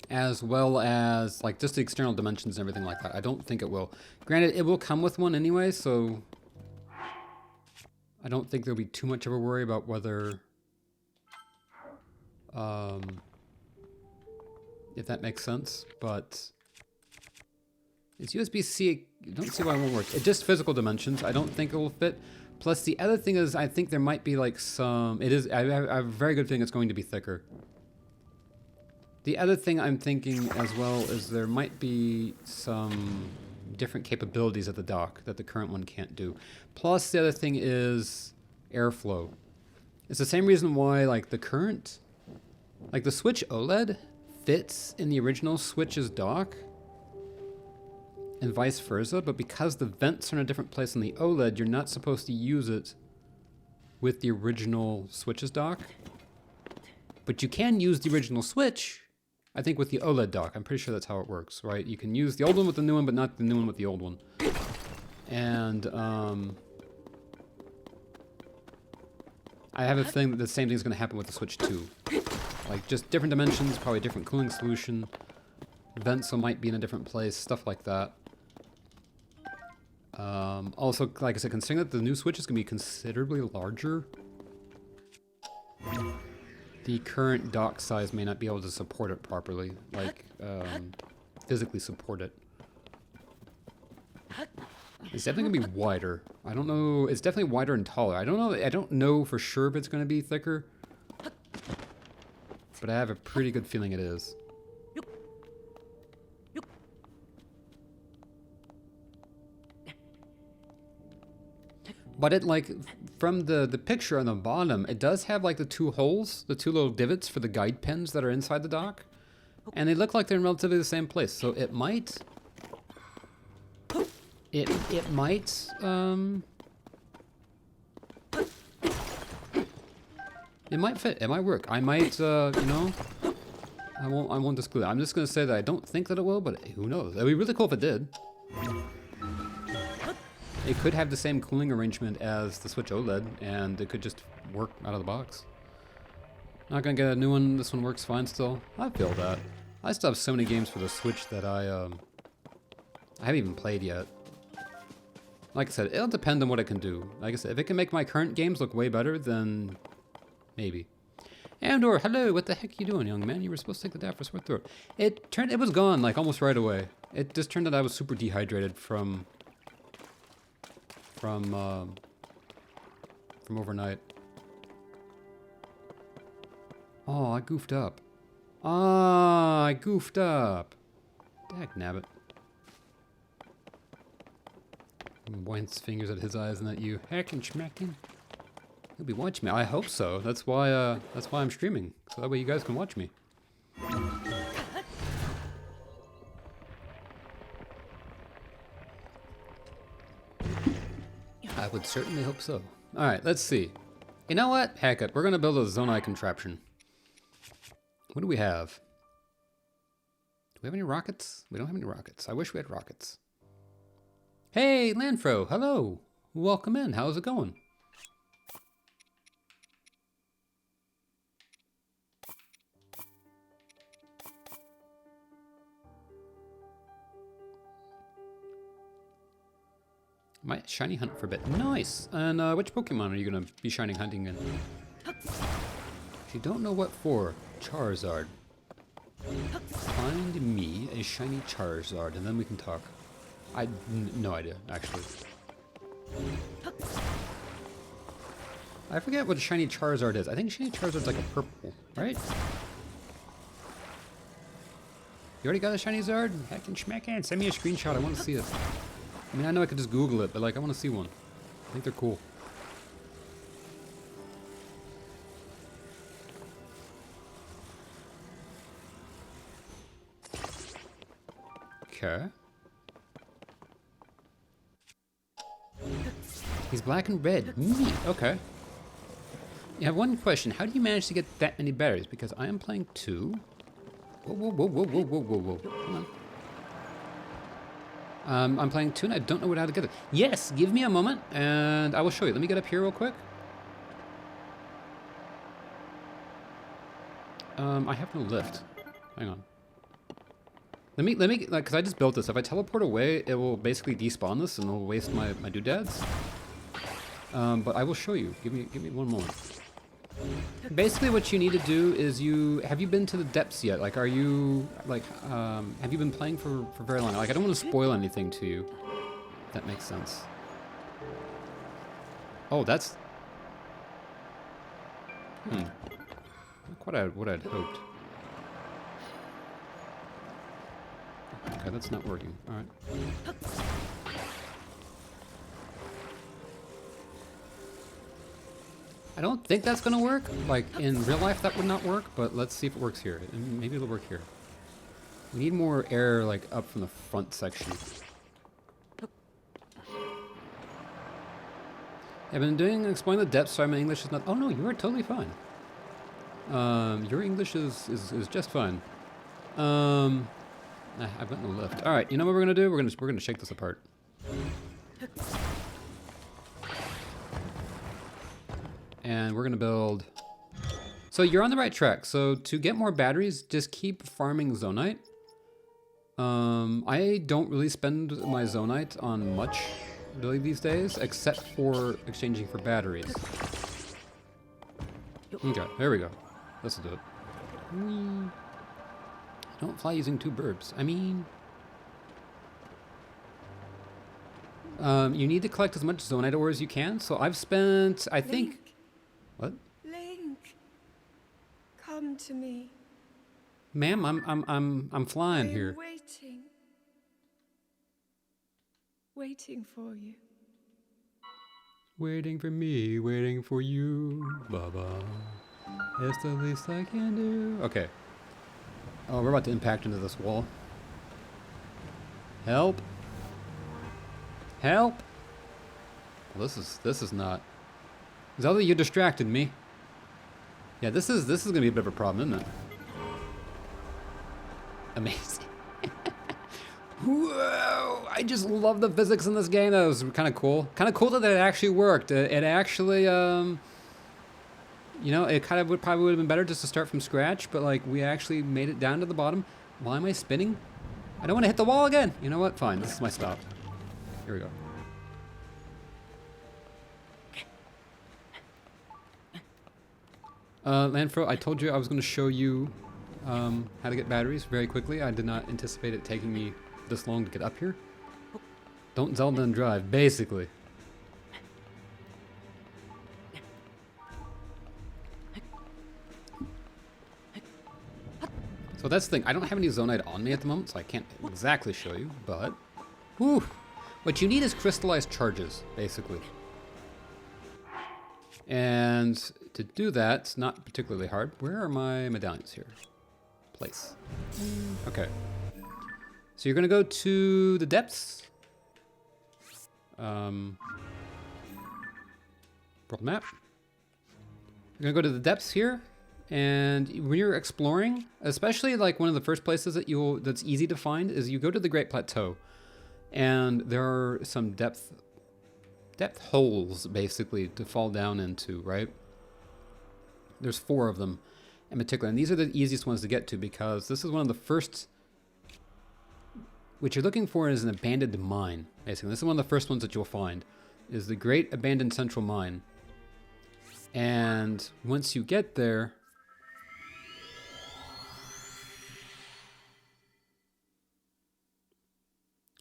[SPEAKER 1] as well as like just the external dimensions and everything like that. I don't think it will. Granted, it will come with one anyway, so I don't think there'll be too much of a worry about whether, if that makes sense. But it's USB-C. I don't see why it won't work. It's just physical dimensions. I don't think it will fit. Plus, the other thing is, I think there might be like some. It is. I have a very good feeling it's going to be thicker. The other thing I'm thinking as well is there might be some different capabilities of the dock that the current one can't do. Plus, the other thing is airflow. It's the same reason why, like the current, like the Switch OLED fits in the original Switch's dock, and vice versa, but because the vents are in a different place on the OLED, you're not supposed to use it with the original Switch's dock. But you can use the original Switch, I think, with the OLED dock. I'm pretty sure that's how it works, right? You can use the old one with the new one, but not the new one with the old one. And I have a feeling that the same thing is going to happen with the Switch 2. Like, just different dimensions, probably different cooling solution. Vents might be in a different place, stuff like that. Also, like I said, considering that the new Switch is going to be considerably larger, the current dock size may not be able to support it properly, like physically support it. It's definitely going to be wider. I don't know. It's definitely wider and taller. I don't know for sure if it's going to be thicker, but I have a pretty good feeling it is. But it, like, from the picture on the bottom, it does have, like, the two holes, the two little divots for the guide pins that are inside the dock. And they look like they're in relatively the same place. So it might... It might, it might fit. It might work. I might, you know... I won't disclose. I'm just going to say that I don't think that it will, but who knows? It'd be really cool if it did. It could have the same cooling arrangement as the Switch OLED, and it could just work out of the box. Not gonna get a new one. This one works fine still. I feel that. I still have so many games for the Switch that I haven't even played yet. Like I said, it'll depend on what it can do. Like I said, if it can make my current games look way better, then maybe. Andor, hello. What the heck are you doing, young man? You were supposed to take the dab for sore throat. It was gone like almost right away. It just turned out I was super dehydrated from overnight. Oh, I goofed up. Ah, I goofed up. Dag nabbit. Points fingers at his eyes and at you. Hacking, schmacking. He'll be watching me. I hope so. That's why I'm streaming. So that way you guys can watch me. I would certainly hope so. Alright, let's see. You know what? Heck it. We're gonna build a Zonai contraption. What do we have? Do we have any rockets? We don't have any rockets. I wish we had rockets. Hey, Lanfro. Hello. Welcome in. How's it going? Might shiny hunt for a bit. Nice. And which Pokemon are you gonna be shiny hunting in? If you don't know what for, Charizard. Find me a shiny Charizard, and then we can talk. No idea, actually. I forget what a shiny Charizard is. I think shiny Charizard's like a purple, right? You already got a shiny Zard? Heckin' schmeckin'. Send me a screenshot. I want to see it. I mean, I know I could just Google it, but like, I want to see one. I think they're cool. Okay. He's black and red. Neat. Okay. I have one question. How do you manage to get that many berries? Because I am playing 2. Whoa, whoa, whoa, whoa, whoa, whoa, whoa, whoa. Hang on. I'm playing 2 and I don't know how to get it. Yes, give me a moment and I will show you. Let me get up here real quick. I have no lift. Hang on. Let me, like, because I just built this. If I teleport away, it will basically despawn this and it'll waste my doodads. But I will show you. Give me one moment. Basically, what you need to do is have you been to the depths yet? Like, are you like have you been playing for very long? Like, I don't want to spoil anything to you. If that makes sense. Oh, that's not quite what I'd hoped. Okay, that's not working. All right. I don't think that's gonna work. Like, in real life that would not work, but let's see if it works here. And maybe it'll work here. We need more air, like, up from the front section. I've been exploring the depths, so my English is not... Oh no, you are totally fine. Your English is just fine. I've got no lift. All right, you know what we're gonna do? We're gonna shake this apart. And we're gonna build. So you're on the right track. So to get more batteries, just keep farming Zonite. I don't really spend my Zonite on much really these days, except for exchanging for batteries. Okay, there we go. This'll do it. Don't fly using 2 burps. I mean, you need to collect as much Zonite ore as you can. So I've spent, I think.
[SPEAKER 3] Link.
[SPEAKER 1] What?
[SPEAKER 3] Link, come to me.
[SPEAKER 1] Ma'am, I'm flying here.
[SPEAKER 3] Waiting. Waiting for you.
[SPEAKER 1] Waiting for me, waiting for you, Baba. It's the least I can do. Okay. Oh, we're about to impact into this wall. Help! Help! Well, this is not. Zelda, you distracted me. Yeah, this is gonna be a bit of a problem, isn't it? Amazing. Whoa! I just love the physics in this game. That was kind of cool. Kind of cool that it actually worked. It actually, you know, it kind of probably would have been better just to start from scratch, but like we actually made it down to the bottom. Why am I spinning? I don't want to hit the wall again. You know what? Fine. This is my stop. Here we go. Lanfro, I told you I was going to show you how to get batteries very quickly. I did not anticipate it taking me this long to get up here. Don't Zelda and drive, basically. So that's the thing. I don't have any Zonite on me at the moment, so I can't exactly show you, but... Whew! What you need is crystallized charges, basically. And to do that, it's not particularly hard. Where are my medallions here? Place. Okay. So you're gonna go to the depths. World map. You're gonna go to the depths here, and when you're exploring, especially like one of the first places that's easy to find is you go to the Great Plateau, and there are some depth holes basically to fall down into, right? There's 4 of them in particular, and these are the easiest ones to get to because this is one of the first. What you're looking for is an abandoned mine, basically. This is one of the first ones that you'll find, is the Great Abandoned Central Mine. And once you get there,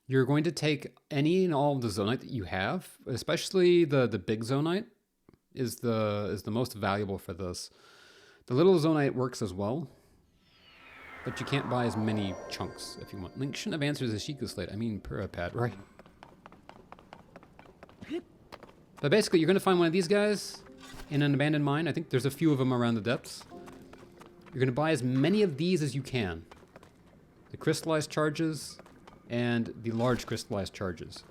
[SPEAKER 1] you're going to take any and all of the zonite that you have, especially the big zonite is the most valuable for this. The little zonite works as well, but you can't buy as many chunks if you want. Link shouldn't have answered the Sheikah Slate. I mean Purapad, right? But basically, you're going to find one of these guys in an abandoned mine. I think there's a few of them around the depths. You're going to buy as many of these as you can. The crystallized charges and the large crystallized charges.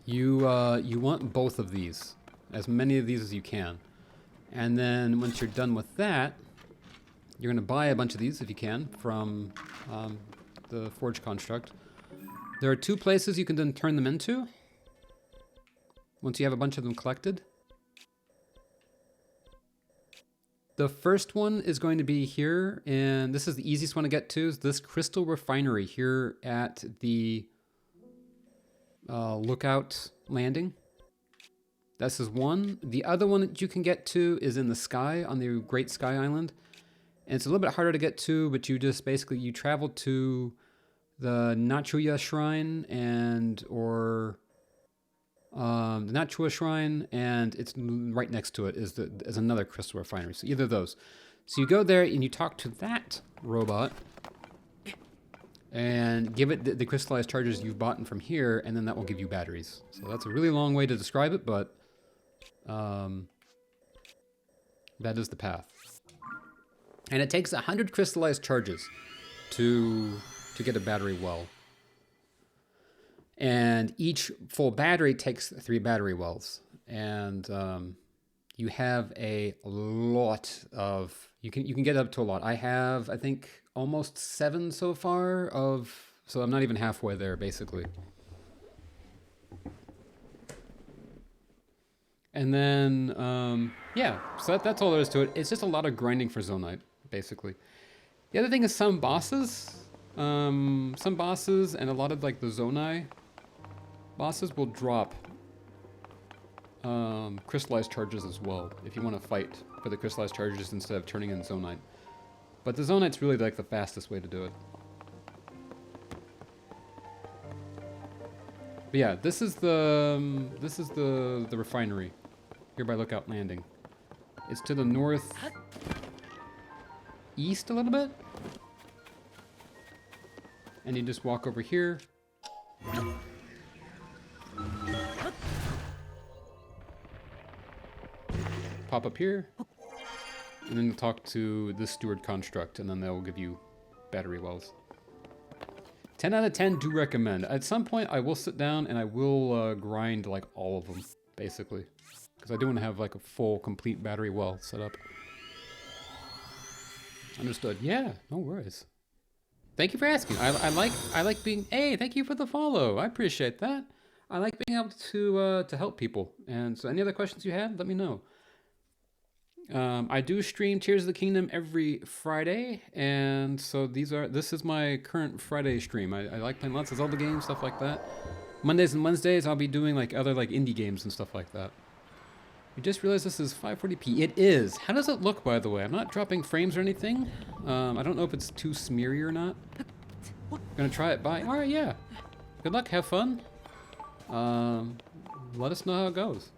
[SPEAKER 1] You want both of these, as many of these as you can. And then once you're done with that, you're going to buy a bunch of these if you can from the Forge Construct. There are 2 places you can then turn them into once you have a bunch of them collected. The first one is going to be here, and this is the easiest one to get to, is this crystal refinery here at the Lookout Landing. This is one. The other one that you can get to is in the sky, on the Great Sky Island. And it's a little bit harder to get to, but you just basically, you travel to the Nachuya Shrine or the Nachuya Shrine, and it's right next to it is another crystal refinery. So either of those. So you go there and you talk to that robot and give it the crystallized charges you've bought from here, and then that will give you batteries. So that's a really long way to describe it, but that is the path. And it takes 100 crystallized charges to get a battery well. And each full battery takes 3 battery wells. And you have a lot of, you can get up to a lot. I have, I think, almost 7 so far so I'm not even halfway there, basically. And then, yeah, so that's all there is to it. It's just a lot of grinding for zonite, basically. The other thing is some bosses and a lot of like the zonai bosses will drop crystallized charges as well if you want to fight for the crystallized charges instead of turning in zonite. But the zonite's really like the fastest way to do it. But yeah, this is the refinery here by Lookout Landing. It's to the north east a little bit. And you just walk over here. Pop up here. And then talk to the steward construct, and then they'll give you battery wells. 10 out of 10 do recommend. At some point I will sit down and I will grind like all of them, basically. Because I do want to have like a full, complete battery well set up. Understood. Yeah, no worries. Thank you for asking. I like being. Hey, thank you for the follow. I appreciate that. I like being able to help people. And so, any other questions you had, let me know. I do stream Tears of the Kingdom every Friday, and so this is my current Friday stream. I like playing lots of Zelda games, stuff like that. Mondays and Wednesdays, I'll be doing like other like indie games and stuff like that. You just realized this is 540p. It is. How does it look, by the way? I'm not dropping frames or anything. I don't know if it's too smeary or not. Gonna try it by. All right, yeah. Good luck. Have fun. Let us know how it goes.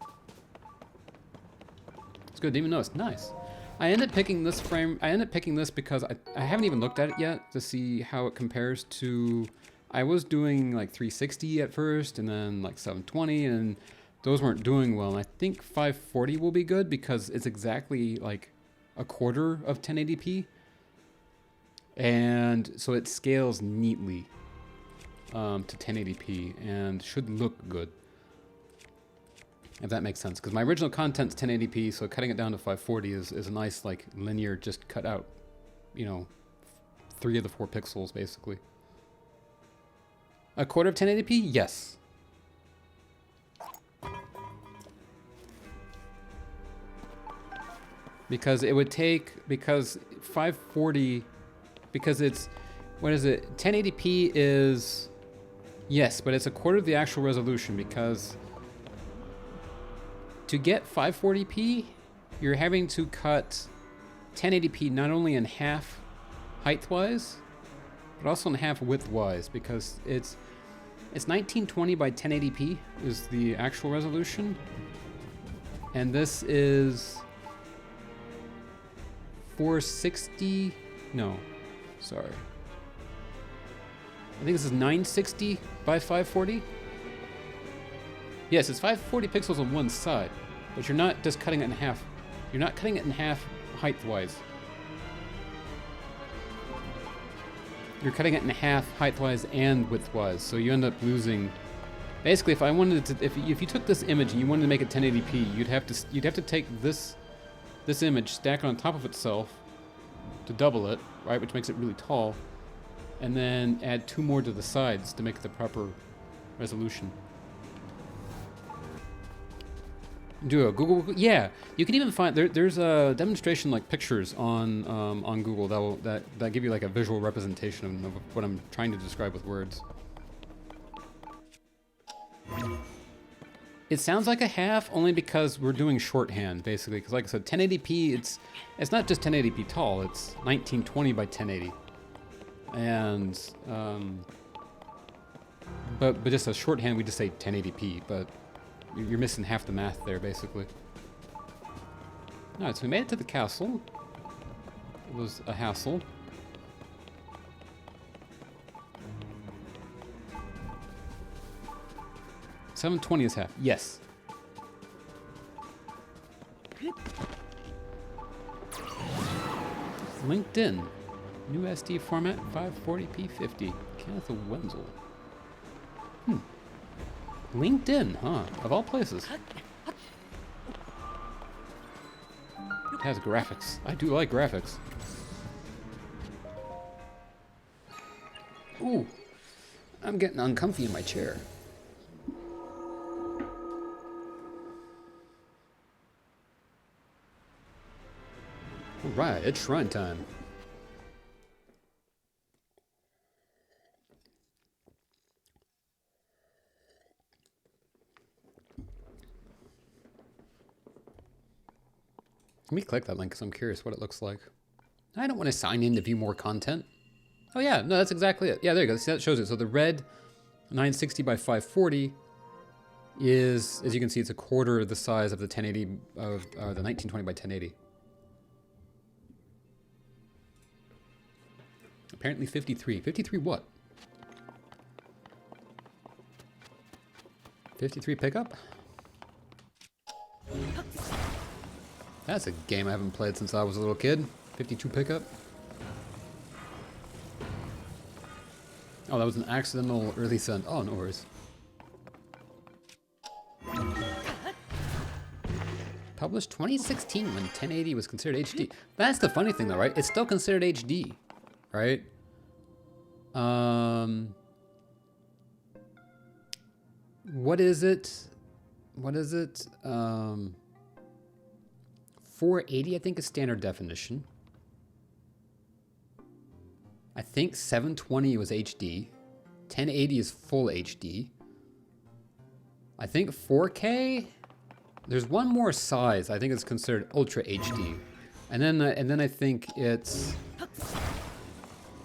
[SPEAKER 1] It's good. Didn't even know. It's nice. I ended up picking this frame. I ended up picking this because I haven't even looked at it yet to see how it compares to I was doing like 360 at first, and then like 720, and those weren't doing well. And I think 540 will be good because it's exactly like a quarter of 1080p, and so it scales neatly to 1080p and should look good, if that makes sense. Because my original content's 1080p, so cutting it down to 540 is a nice like linear, just cut out, you know, 3 of the 4 pixels basically. A quarter of 1080p? Yes. Because it would take, because 540, because it's, what is it? 1080p is, yes, but it's a quarter of the actual resolution, because to get 540p, you're having to cut 1080p not only in half height-wise, but also in half width-wise, because it's 1920 by 1080p is the actual resolution, and this is 460, no, sorry. I think this is 960 by 540. Yes, it's 540 pixels on one side, but you're not just cutting it in half. You're not cutting it in half height-wise. You're cutting it in half height-wise and width-wise, so you end up losing. Basically, if I wanted to, if you took this image and you wanted to make it 1080p, you'd have to take this image, stack it on top of itself to double it, right, which makes it really tall, and then add 2 more to the sides to make it the proper resolution. Do a Google, yeah. You can even find there's a demonstration like pictures on Google that give you like a visual representation of what I'm trying to describe with words. It sounds like a half only because we're doing shorthand basically. Because like I said, 1080p, it's not just 1080p tall. It's 1920 by 1080, and but just as shorthand we just say 1080p, but you're missing half the math there, basically. Alright, so we made it to the castle. It was a hassle. $720 is half. Yes. LinkedIn. New SD format, 540p50. Kenneth Wenzel. LinkedIn, huh? Of all places. It has graphics. I do like graphics. Ooh. I'm getting uncomfy in my chair. Alright, it's shrine time. Let me click that link because I'm curious what it looks like. I don't want to sign in to view more content. Oh yeah, no, that's exactly it. Yeah, there you go. See, that shows it. So the red 960 by 540 is, as you can see, it's a quarter of the size of the 1080 of the 1920 by 1080. Apparently 53. 53 what? 53 pickup? That's a game I haven't played since I was a little kid. 52 pickup. Oh, that was an accidental early send. Oh, no worries. Published 2016 when 1080 was considered HD. That's the funny thing though, right? It's still considered HD, right? What is it? What is it? 480, I think, is standard definition. I think 720 was HD. 1080 is full HD. I think 4K, there's one more size. I think it's considered Ultra HD. And then I think it's,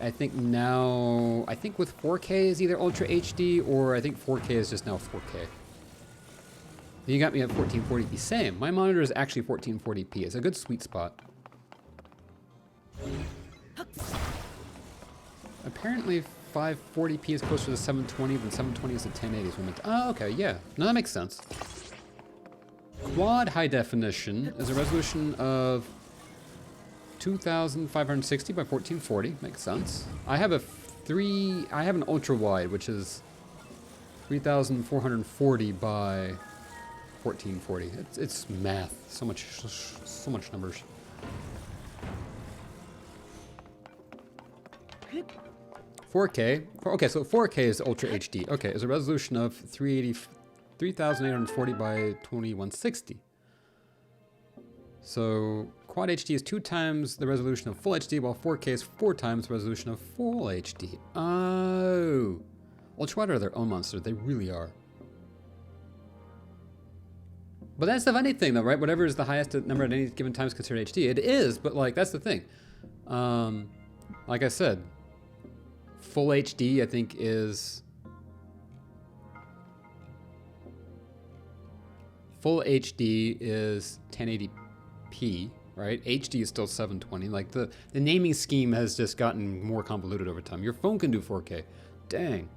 [SPEAKER 1] I think now, I think with 4K is either Ultra HD or I think 4K is just now 4K. You got me at 1440p. Same. My monitor is actually 1440p. It's a good sweet spot. Apparently 540p is closer to 720 than 720 is to 1080. Oh, okay, yeah. No, that makes sense. Quad high definition is a resolution of 2560 by 1440. Makes sense. I have an ultra wide, which is 3440 by 1440. It's math. So much numbers. 4K. Okay, so 4K is Ultra HD. Okay, it's a resolution of 3840 by 2160. So Quad HD is 2 times the resolution of Full HD, while 4K is 4 times the resolution of Full HD. Oh, Ultra Wide are their own monster. They really are. But that's the funny thing, though, right? Whatever is the highest number at any given time is considered HD. It is, but like that's the thing. Like I said, Full HD I think is Full HD is 1080p, right? HD is still 720. Like the naming scheme has just gotten more convoluted over time. Your phone can do 4K. Dang.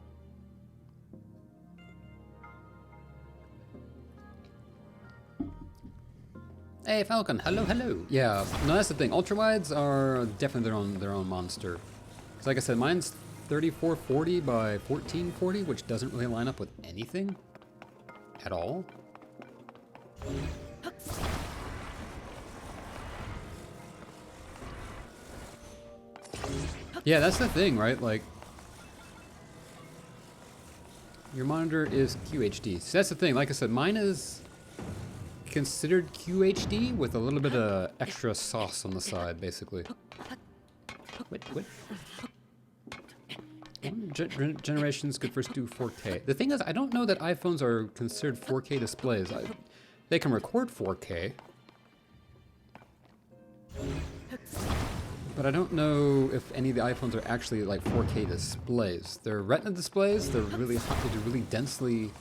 [SPEAKER 1] Hey Falcon, hello, hello. Yeah, no, that's the thing. Ultrawides are definitely their own monster. Because like I said, mine's 3440 by 1440, which doesn't really line up with anything at all. Yeah, that's the thing, right? Like, your monitor is QHD. So that's the thing. Like I said, mine is considered QHD with a little bit of extra sauce on the side, basically. What? Generations could first do 4K. The thing is, I don't know that iPhones are considered 4K displays. They can record 4K, but I don't know if any of the iPhones are actually like 4K displays. They're Retina displays. They're really hot. They're really densely.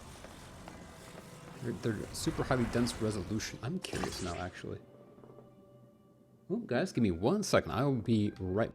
[SPEAKER 1] They're super highly dense resolution. I'm curious now, actually. Oh, guys, give me 1 second. I will be right.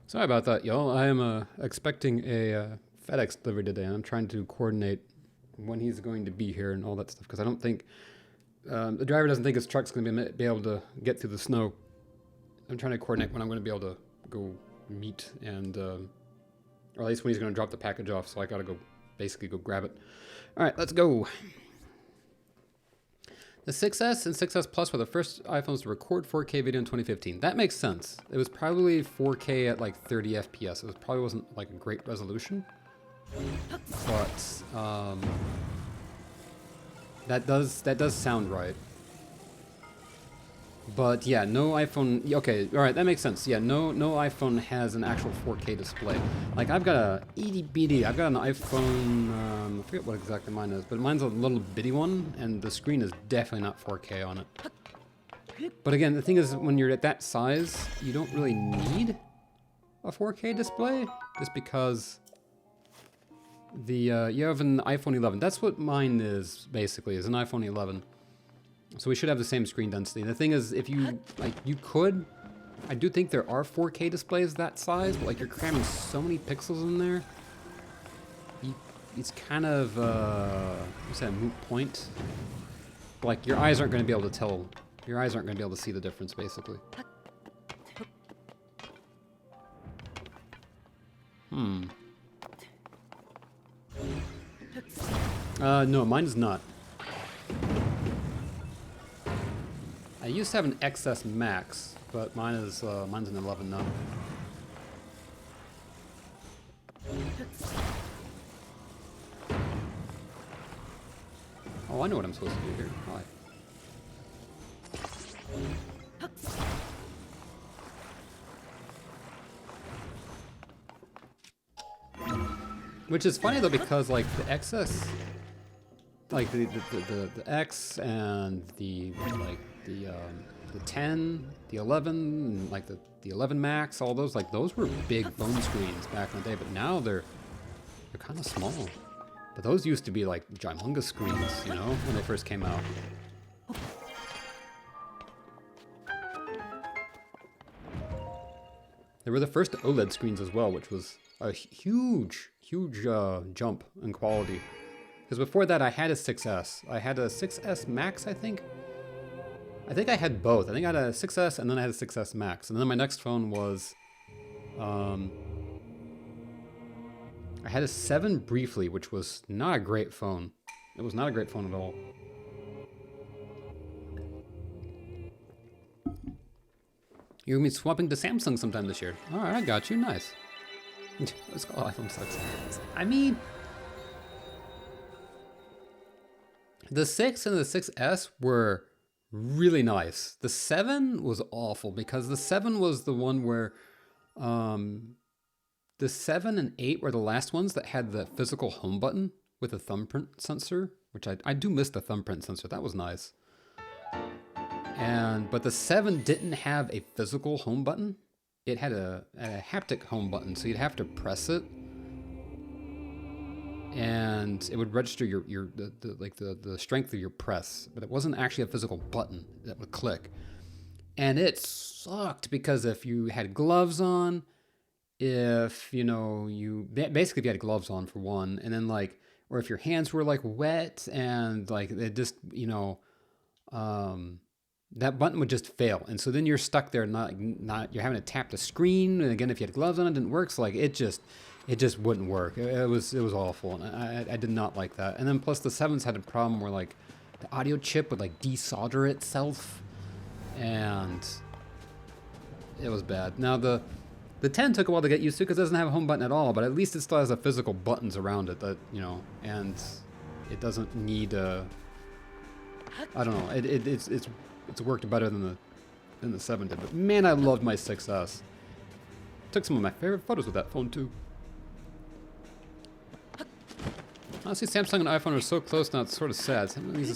[SPEAKER 1] Sorry about that, y'all. I am expecting a FedEx delivery today, and I'm trying to coordinate when he's going to be here and all that stuff, because I don't think the driver doesn't think his truck's going to be able to get through the snow. I'm trying to coordinate when I'm going to be able to go meet and, or at least when he's going to drop the package off, so I got to basically go grab it. All right, let's go. The 6S and 6S Plus were the first iPhones to record 4K video in 2015. That makes sense. It was probably 4K at like 30 FPS. It probably wasn't like a great resolution, but that does sound right. But yeah, no iPhone. Okay, all right, that makes sense. Yeah, no iPhone has an actual 4K display. Like I've got a itty bitty. I've got an iPhone. I forget what exactly mine is, but mine's a little bitty one, and the screen is definitely not 4K on it. But again, the thing is, when you're at that size, you don't really need a 4K display, just because the you have an iPhone 11. That's what mine is basically. Is an iPhone 11. So we should have the same screen density. The thing is, if you, like, you could, I do think there are 4K displays that size, but like you're cramming so many pixels in there, it's kind of, what's that, moot point? Like your eyes aren't going to be able to tell, your eyes aren't going to be able to see the difference basically. No, mine is not. I used to have an XS Max, but mine's an 11 now. Oh, I know what I'm supposed to do here. Hi. Which is funny though, because like the XS, like the X and the 10, the 11, like the 11 Max, all those, like those were big phone screens back in the day, but now they're kind of small. But those used to be like humongous screens, you know, when they first came out. They were the first OLED screens as well, which was a huge jump in quality. Because before that, I had a 6S. I had a 6S Max, I think. I think I had both. I think I had a 6S and then I had a 6S Max. And then my next phone was, I had a 7 briefly, which was not a great phone. It was not a great phone at all. You're gonna be swapping to Samsung sometime this year. All right, I got you. Nice. Let's call iPhone 6. I mean, The 6 and the 6S were really nice. The 7 was awful because the 7 was the one where um, the 7 and 8 were the last ones that had the physical home button with a thumbprint sensor, which I do miss the thumbprint sensor. That was nice. But the 7 didn't have a physical home button. It had a haptic home button, so you'd have to press it, and it would register the strength of your press, but it wasn't actually a physical button that would click. And it sucked because if you had gloves on, if you had gloves on for one, and then or if your hands were wet and it just that button would just fail, and so then you're stuck there, not you're having to tap the screen, and again if you had gloves on it didn't work, so it just wouldn't work. It was awful, and I did not like that. And then plus the 7s had a problem where the audio chip would desolder itself, and it was bad. Now the 10 took a while to get used to because it doesn't have a home button at all, but at least it still has a physical buttons around it that and it doesn't need a. I don't know. It's worked better than the 7 did. But man, I loved my 6S. Took some of my favorite photos with that phone too. Honestly, Samsung and iPhone are so close now, it's sort of sad. Some of these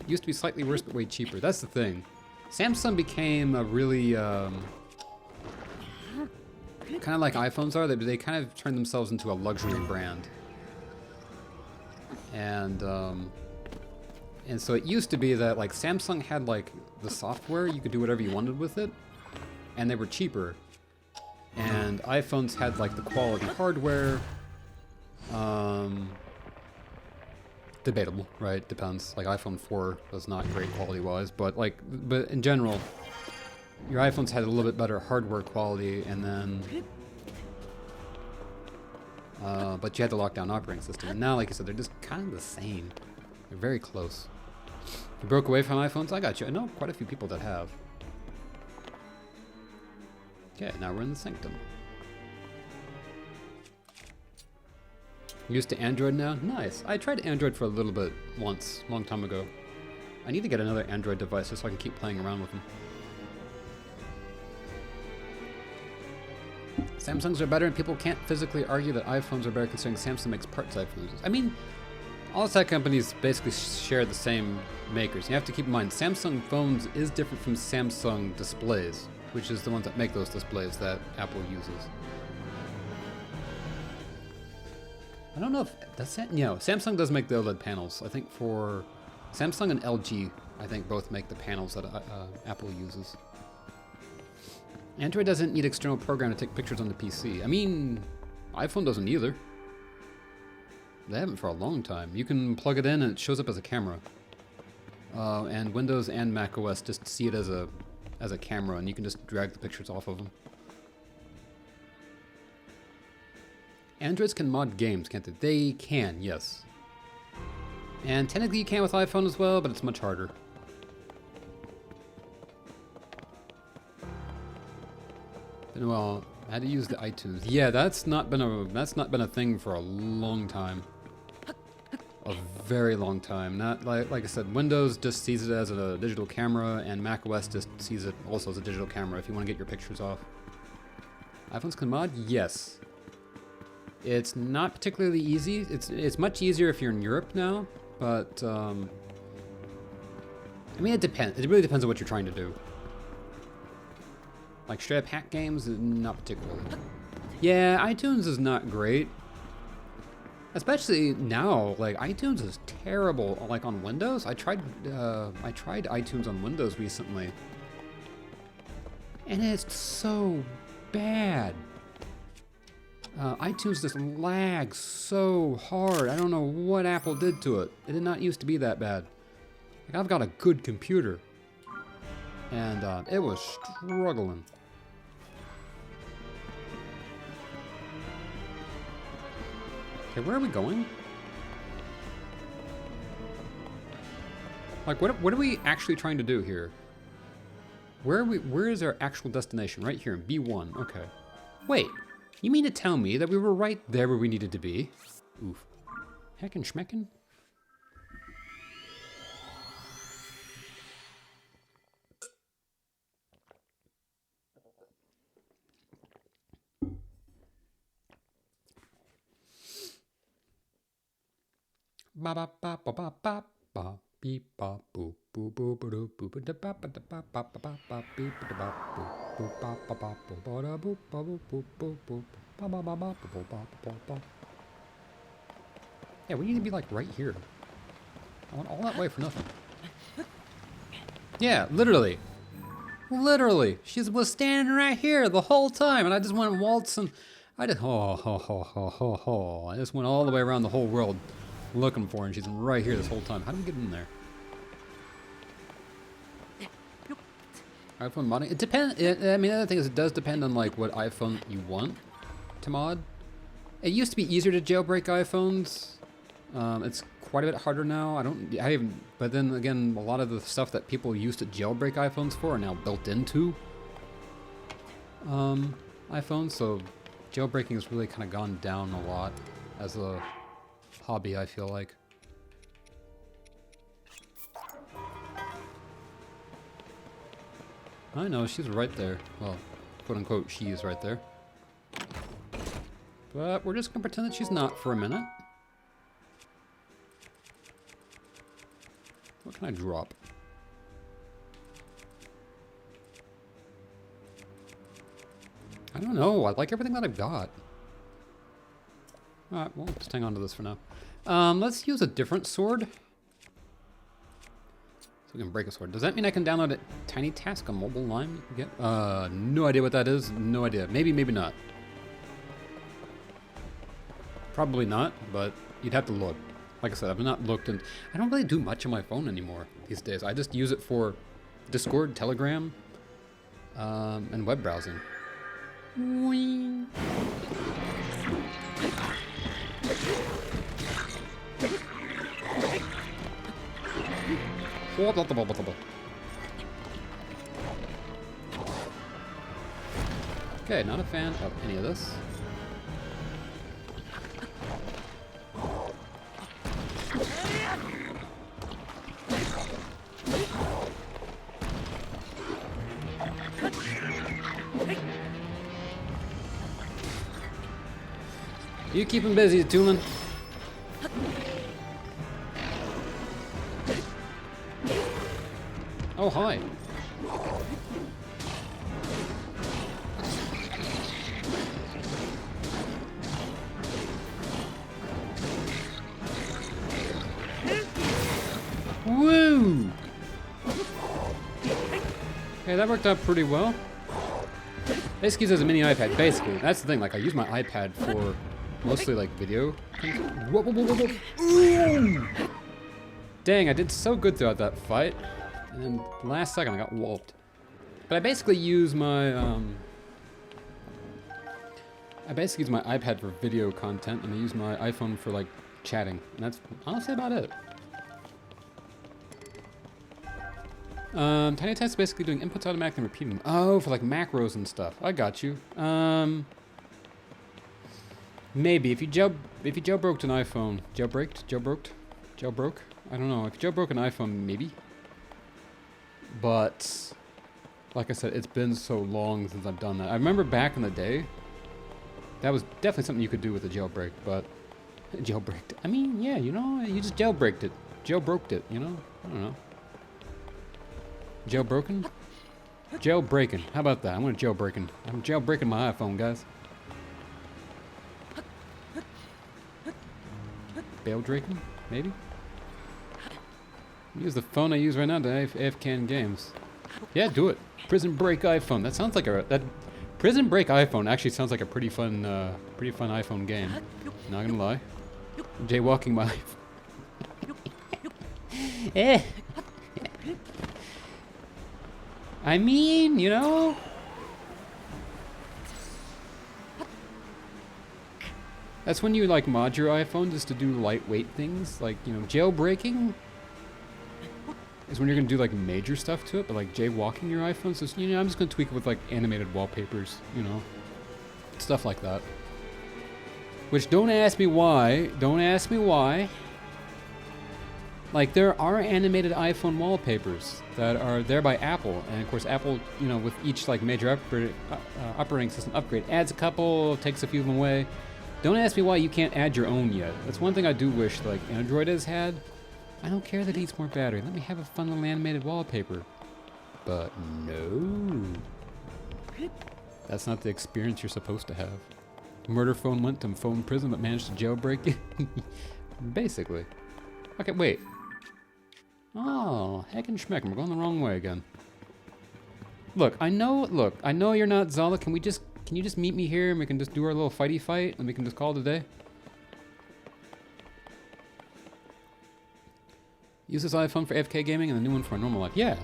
[SPEAKER 1] used to be slightly worse, but way cheaper. That's the thing. Samsung became a really kind of like iPhones are. They kind of turned themselves into a luxury brand. And so it used to be that Samsung had the software, you could do whatever you wanted with it, and they were cheaper. And iPhones had the quality hardware. Debatable, right? Depends. iPhone 4 was not great quality wise, but in general, your iPhones had a little bit better hardware quality, and then but you had the lockdown operating system. And now, like I said, they're just kind of the same. They're very close. You broke away from iPhones? I got you. I know quite a few people that have. Okay, now we're in the sanctum. Used to Android now? Nice. I tried Android for a little bit once, a long time ago. I need to get another Android device just so I can keep playing around with them. Samsungs are better, and people can't physically argue that iPhones are better considering Samsung makes parts iPhones. I mean, all tech companies basically share the same makers. You have to keep in mind, Samsung phones is different from Samsung displays, which is the ones that make those displays that Apple uses. I don't know if that's it. No, Samsung does make the OLED panels. I think for Samsung and LG, I think both make the panels that Apple uses. Android doesn't need external program to take pictures on the PC. I mean, iPhone doesn't either. They haven't for a long time. You can plug it in and it shows up as a camera. And Windows and Mac OS just see it as a camera, and you can just drag the pictures off of them. Androids can mod games, can't they? They can, yes. And technically you can with iPhone as well, but it's much harder. But, well, I had to use the iTunes. Yeah, that's not been a thing for a long time. A very long time. Not like I said, Windows just sees it as a digital camera, and Mac OS just sees it also as a digital camera if you want to get your pictures off. iPhones can mod? Yes. It's not particularly easy. It's much easier if you're in Europe now, but I mean, it depends. It really depends on what you're trying to do. Like straight up hack games, not particularly. Yeah, iTunes is not great. Especially now, iTunes is terrible. On Windows, I tried iTunes on Windows recently, and it's so bad. iTunes just lags so hard. I don't know what Apple did to it. It did not used to be that bad. I've got a good computer, and it was struggling. Okay, where are we going? What are we actually trying to do here? Where is our actual destination? Right here in B1. Okay. Wait. You mean to tell me that we were right there where we needed to be? Oof. Heckin' schmeckin'? Ba ba ba ba ba ba ba beep ba boop boop boop boop boop boop da ba ba da ba ba ba ba ba beep da ba boop boop ba ba ba boop ba da boop ba boop boop boop boop ba ba ba ba boop ba ba ba. Yeah, we need to be like right here. I went all that way for nothing. Yeah, literally. Literally. She was standing right here the whole time, and I just went waltzing. I just I just went all the way around the whole world looking for her, and she's right here this whole time. How do we get in there? iPhone modding. It depends. I mean, the other thing is, it does depend on like what iPhone you want to mod. It used to be easier to jailbreak iPhones. It's quite a bit harder now. But then again, a lot of the stuff that people used to jailbreak iPhones for are now built into iPhones. So jailbreaking has really kind of gone down a lot as a hobby, I feel like. I know, she's right there. Well, quote unquote, she is right there. But we're just gonna pretend that she's not for a minute. What can I drop? I don't know. I like everything that I've got. Alright, well, just hang on to this for now. Let's use a different sword. So we can break a sword. Does that mean I can download a Tiny Task, a mobile line you can get? No idea what that is. No idea. Maybe, maybe not. Probably not, but you'd have to look. Like I said, I've not looked, and I don't really do much on my phone anymore these days. I just use it for Discord, Telegram, and web browsing. Whee. Okay, not a fan of any of this. You keep him busy, Tulin. Oh, hi. Woo! Okay, that worked out pretty well. Basically, there's a mini iPad. Basically, that's the thing. Like, I use my iPad for mostly like video. Whoa, whoa, whoa, whoa, whoa. Ooh! Dang, I did so good throughout that fight, and then last second I got whooped. But I basically use my iPad for video content, and I use my iPhone for like chatting, and that's honestly about it. Tiny Task is basically doing inputs automatically and repeating them. Oh, for like macros and stuff. I got you. Maybe if you jailbroke an iPhone, jailbroke. I don't know. If you jailbroke an iPhone, maybe. But like I said, it's been so long since I've done that. I remember back in the day, that was definitely something you could do with a jailbreak. But jailbreaked. I mean, yeah, you know, you just jailbreaked it, you know. I don't know. Jailbroken? Jailbreaking. How about that? I'm jailbreaking. I'm jailbreaking my iPhone, guys. Baildraking? Maybe? Use the phone I use right now to AFK in games. Yeah, do it. Prison Break iPhone. That sounds like that Prison Break iPhone actually sounds like a pretty fun iPhone game. Not gonna lie. Jaywalking my iPhone. I mean, you know. That's when you like mod your iPhone just to do lightweight things, like, you know, jailbreaking is when you're gonna do like major stuff to it, but like jaywalking your iPhone, so you know, I'm just gonna tweak it with like animated wallpapers, you know, stuff like that. Which don't ask me why. Like, there are animated iPhone wallpapers that are there by Apple, and of course Apple, you know, with each like major operating system upgrade, adds a couple, takes a few of them away. Don't ask me why you can't add your own yet. That's one thing I do wish like Android has had. I don't care that it eats more battery. Let me have a fun little animated wallpaper. But no. That's not the experience you're supposed to have. Murder phone went to phone prison but managed to jailbreak it. Basically. Okay, wait. Oh, heck and schmeck. We're going the wrong way again. Look, I know you're not Zelda. Can you just meet me here and we can just do our little fighty fight and we can just call it a day? Use this iPhone for AFK gaming and the new one for a normal life. Yeah.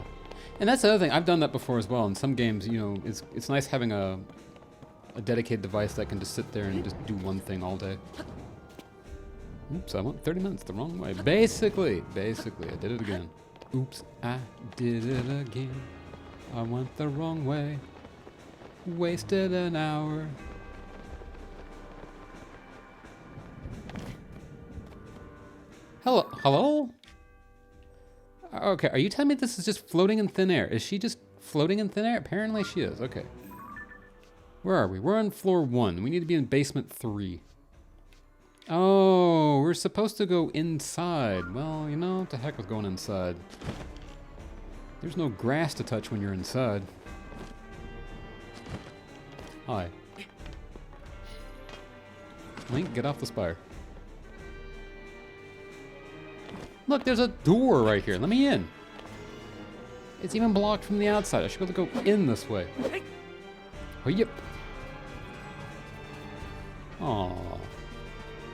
[SPEAKER 1] And that's the other thing. I've done that before as well. In some games, you know, it's nice having a dedicated device that can just sit there and just do one thing all day. Oops, I went 30 minutes the wrong way. Basically, I did it again. Oops, I did it again. I went the wrong way. Wasted an hour. Hello? Okay, are you telling me this is just floating in thin air? Is she just floating in thin air? Apparently she is, okay. Where are we? We're on floor 1. We need to be in basement 3. Oh, we're supposed to go inside. Well, you know, what the heck with going inside. There's no grass to touch when you're inside. Hi. Link, get off the spire. Look, there's a door right here. Let me in. It's even blocked from the outside. I should be able to go in this way. Oh, yep. Aw.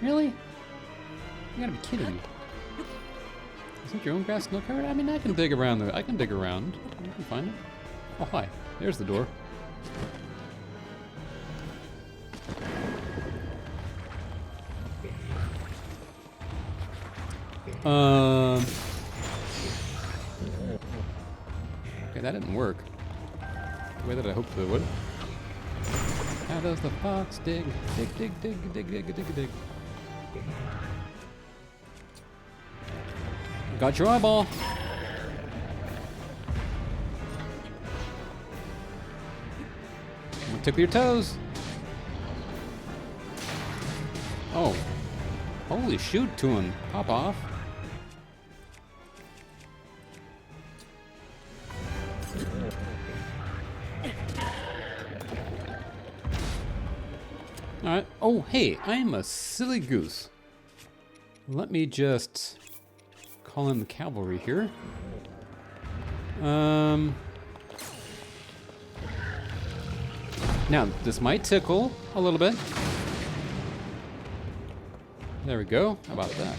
[SPEAKER 1] Really? You gotta be kidding me. Isn't your own grass snow covered? I mean, I can dig around there. I can dig around. You can find it. Oh, hi. There's the door. Okay, that didn't work. The way that I hoped it would. How does the fox dig? Dig, dig, dig, dig, dig, dig, dig. Got your eyeball. Tickle your toes. Oh. Holy shoot, Toon. Pop off. Alright. Oh, hey, I am a silly goose. Let me just call in the cavalry here. Now, this might tickle a little bit. There we go. How about that?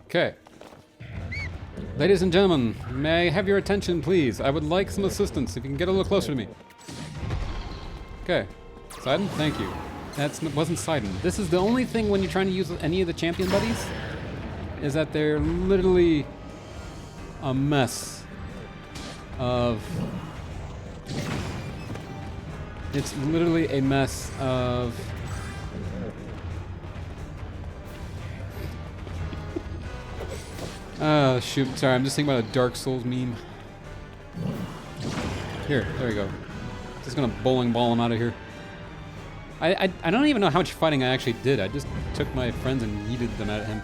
[SPEAKER 1] Okay. Ladies and gentlemen, may I have your attention, please? I would like some assistance if you can get a little closer to me. Okay. Sidon, thank you. That wasn't Sidon. This is the only thing when you're trying to use any of the champion buddies, is that they're literally a mess of... It's literally a mess of... Shoot, sorry, I'm just thinking about a Dark Souls meme. Here, there we go. Just gonna bowling ball him out of here. I don't even know how much fighting I actually did. I just took my friends and yeeted them at him.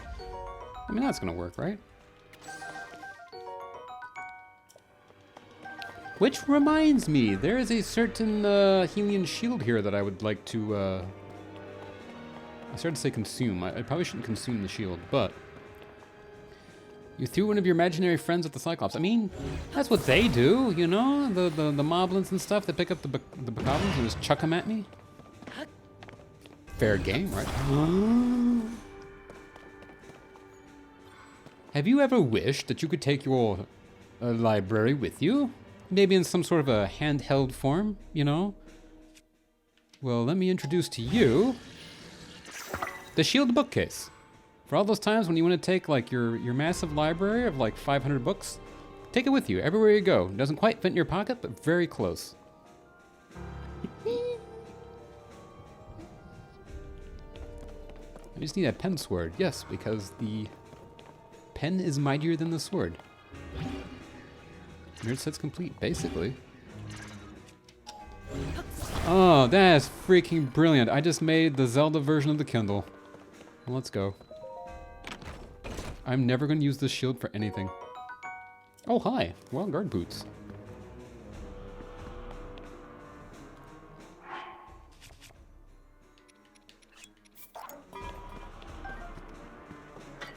[SPEAKER 1] I mean, that's gonna work, right? Which reminds me, there is a certain Helian shield here that I would like to, I started to say consume. I probably shouldn't consume the shield, but... You threw one of your imaginary friends at the Cyclops. I mean, that's what they do, you know? The moblins and stuff, they pick up the bokoblins and just chuck them at me. Fair game, right? Have you ever wished that you could take your library with you? Maybe in some sort of a handheld form, you know? Well, let me introduce to you the Shield bookcase. For all those times when you want to take like your massive library of like 500 books, take it with you everywhere you go. It doesn't quite fit in your pocket, but very close. I just need a pen sword. Yes, because the pen is mightier than the sword. Nerd set's complete, basically. Oh, that is freaking brilliant. I just made the Zelda version of the Kindle. Well, let's go. I'm never going to use this shield for anything. Oh, hi. Well, guard boots.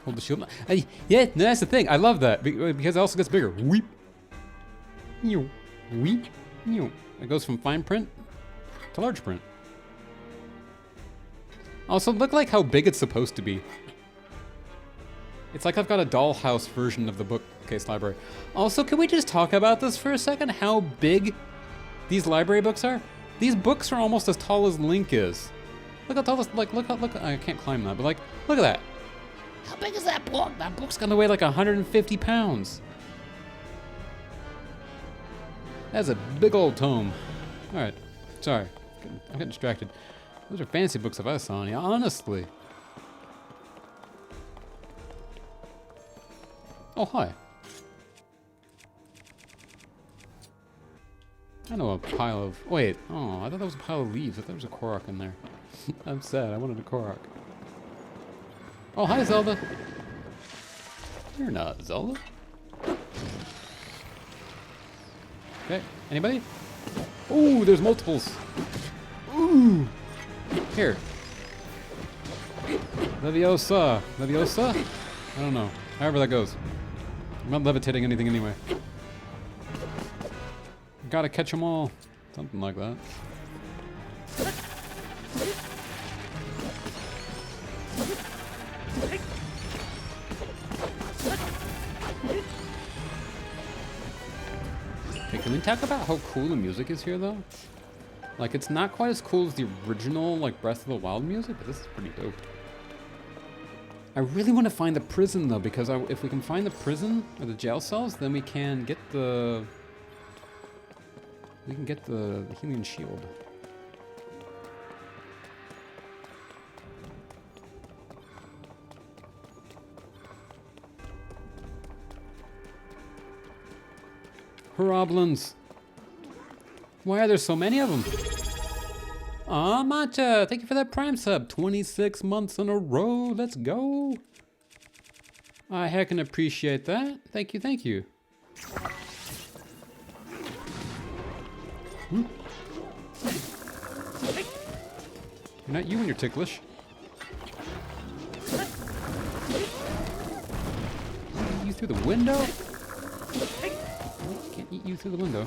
[SPEAKER 1] Hold the shield. Yeah, that's the thing. I love that because it also gets bigger. Weep. Weep. It goes from fine print to large print. Also, look like how big it's supposed to be. It's like I've got a dollhouse version of the bookcase library. Also, can we just talk about this for a second? How big these library books are? These books are almost as tall as Link is. Look how tall this, like, look, I can't climb that, but like, look at that. How big is that book? That book's gonna weigh like 150 pounds. That's a big old tome. All right, sorry, I'm getting distracted. Those are fancy books if I saw any, honestly. Oh, hi. I know a pile of, wait, oh, I thought that was a pile of leaves. I thought there was a Korok in there. I'm sad, I wanted a Korok. Oh, hi, Zelda. You're not Zelda. Okay, anybody? Ooh, there's multiples. Ooh. Here. Leviosa. Leviosa? I don't know. However that goes. I'm not levitating anything anyway. Gotta catch them all. Something like that. Okay, can we talk about how cool the music is here, though? Like, it's not quite as cool as the original, like, Breath of the Wild music, but this is pretty dope. I really want to find the prison, though, because if we can find the prison, or the jail cells, then we can get the... We can get the healing shield. Horoblins! Why are there so many of them? Aw, Matcha! Thank you for that Prime sub. 26 months in a row. Let's go. I heckin' appreciate that. Thank you, thank you. You're not you when you're ticklish. Eat you through the window? Can't eat you through the window.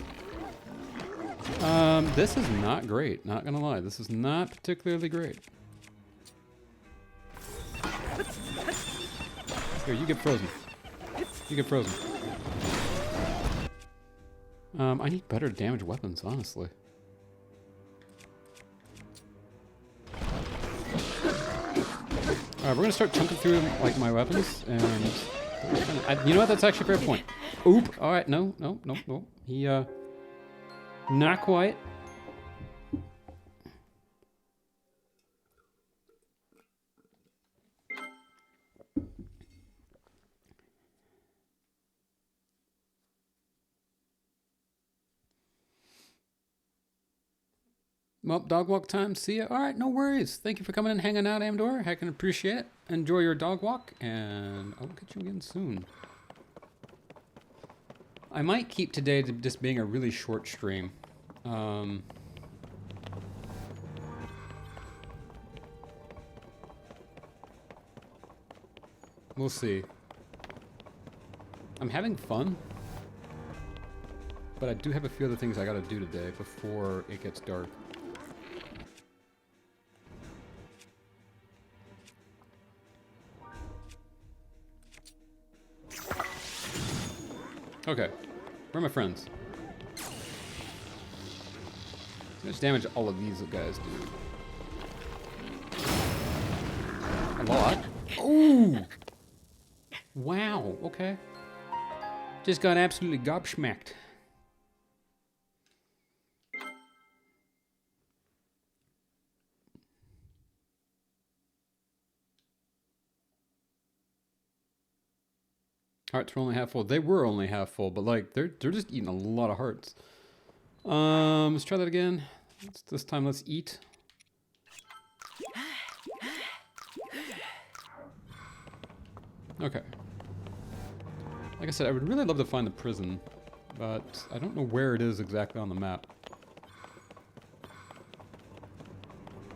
[SPEAKER 1] This is not great, not gonna lie. This is not particularly great. Here, you get frozen. You get frozen. I need better damage weapons, honestly. Alright, we're gonna start chunking through, like, my weapons, and... you know what, that's actually a fair point. Oop! Alright, no. He, not quite. Well, dog walk time. See ya. All right, no worries. Thank you for coming and hanging out, Amdor. I can appreciate it. Enjoy your dog walk, and I'll catch you again soon. I might keep today to just being a really short stream. We'll see. I'm having fun, but I do have a few other things I gotta do today before it gets dark. Okay, where are my friends? How much damage all of these guys do? A lot. Ooh! Wow, okay. Just got absolutely gobsmacked. Hearts were only half full. They were only half full, but like they're just eating a lot of hearts. Let's try that again. This time let's eat. Okay. Like I said, I would really love to find the prison, but I don't know where it is exactly on the map.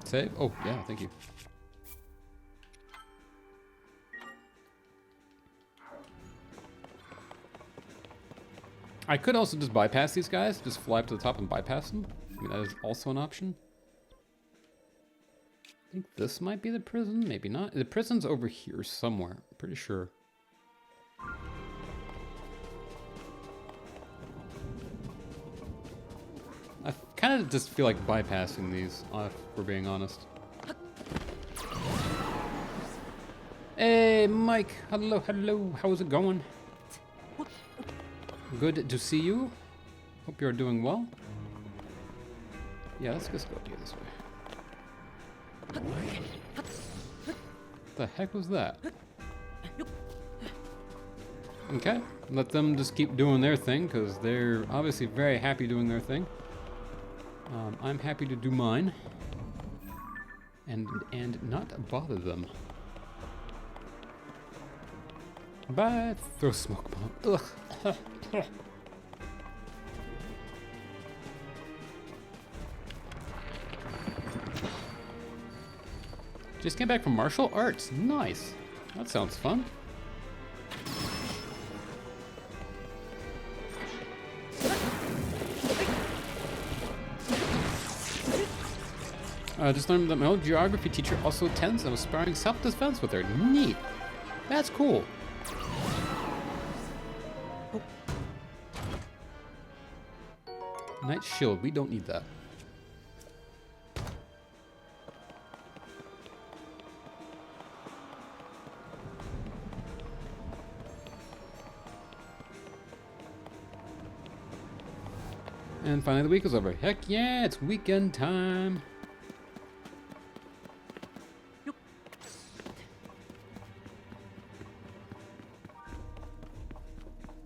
[SPEAKER 1] Save? Oh, yeah, thank you. I could also just bypass these guys, just fly up to the top and bypass them. I mean, that is also an option. I think this might be the prison, maybe not. The prison's over here somewhere, I'm pretty sure. I kind of just feel like bypassing these, if we're being honest. Hey, Mike. Hello, hello. How's it going? Good to see you. Hope you're doing well. Yeah, let's just go here this way. What the heck was that? Okay, let them just keep doing their thing, because they're obviously very happy doing their thing. I'm happy to do mine. And not bother them. Bye. Throw smoke bomb. Ugh. Just came back from martial arts. Nice. That sounds fun. Just learned that my old geography teacher also attends and was sparring self-defense with her. Neat. That's cool. Knight shield. We don't need that. And finally the week is over. Heck yeah, it's weekend time.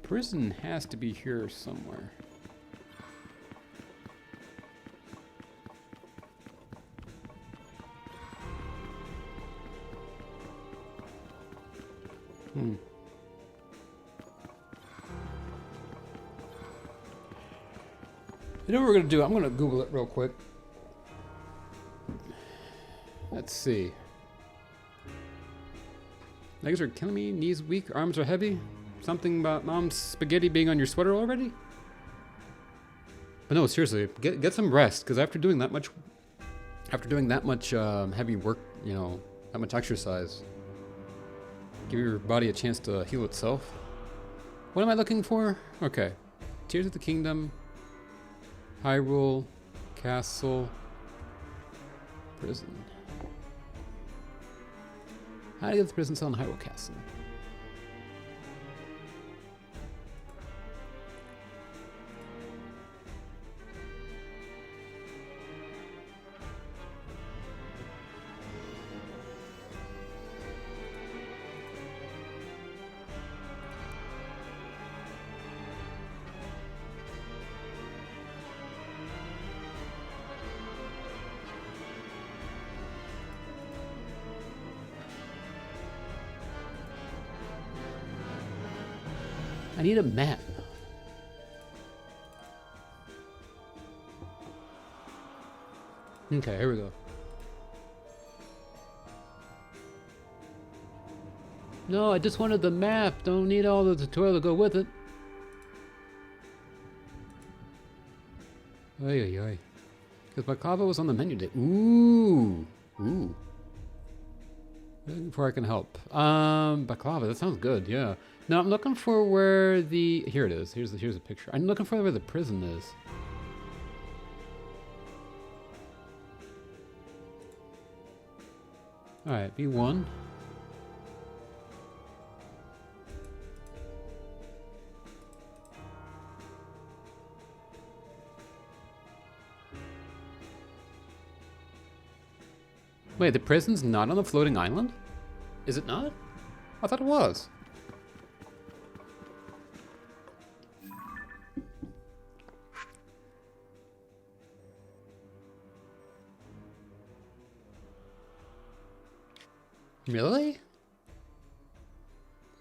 [SPEAKER 1] Prison has to be here somewhere. You know what we're gonna do? I'm gonna Google it real quick. Let's see. Legs are killing me, knees weak, arms are heavy. Something about mom's spaghetti being on your sweater already? But no, seriously, get some rest, because after doing that much heavy work, you know, that much exercise, give your body a chance to heal itself. What am I looking for? Okay. Tears of the Kingdom, Hyrule, Castle, Prison. How to get the prison cell in Hyrule Castle. I need a map. Okay, here we go. No, I just wanted the map. Don't need all the tutorial to go with it. Ay, ay, ay. Because baklava was on the menu today. Ooh. Ooh. Looking for I can help. Baklava, that sounds good, yeah. Now I'm looking for where the... Here it is. Here's a picture. I'm looking for where the prison is. Alright, B1. Wait, the prison's not on the floating island? Is it not? I thought it was. Really?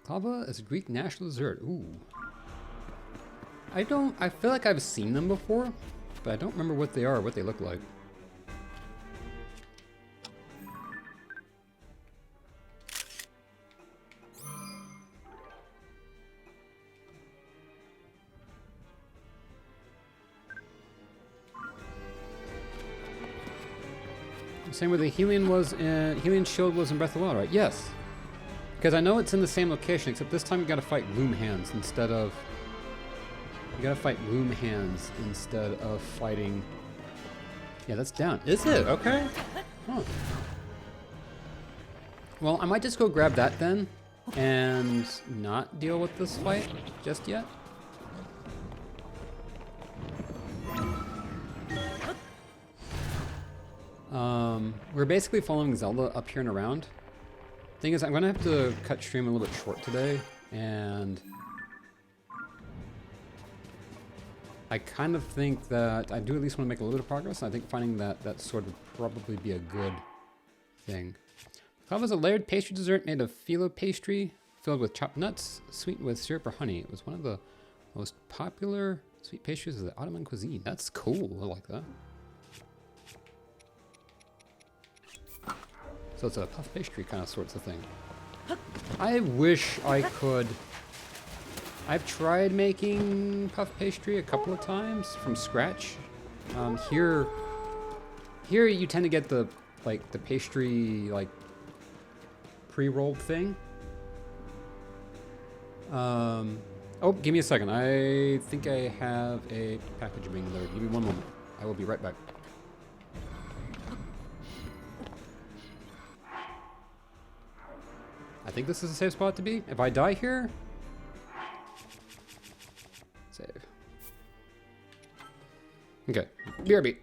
[SPEAKER 1] Baklava is a Greek national dessert. Ooh. I feel like I've seen them before, but I don't remember what they are or what they look like. Same where the Helion shield was in Breath of the Wild, right? Yes. Because I know it's in the same location, except this time you gotta fight Loom Hands instead of... You gotta fight Loom Hands instead of fighting... Yeah, that's down. Is it? Okay. Huh. Well, I might just go grab that then, and not deal with this fight just yet. We're basically following Zelda up here and around. Thing is, I'm gonna have to cut stream a little bit short today, and I kind of think that I do at least want to make a little bit of progress. I think finding that sword would probably be a good thing. Baklava is a layered pastry dessert made of phyllo pastry filled with chopped nuts, sweetened with syrup or honey. It was one of the most popular sweet pastries of the Ottoman cuisine. That's cool. I like that. So it's a puff pastry kind of sorts of thing. I wish I could... I've tried making puff pastry a couple of times from scratch. Here you tend to get the pastry pre-rolled thing. Oh, give me a second. I think I have a package being delivered. Give me one moment. I will be right back. I think this is a safe spot to be. If I die here, save. Okay, BRB.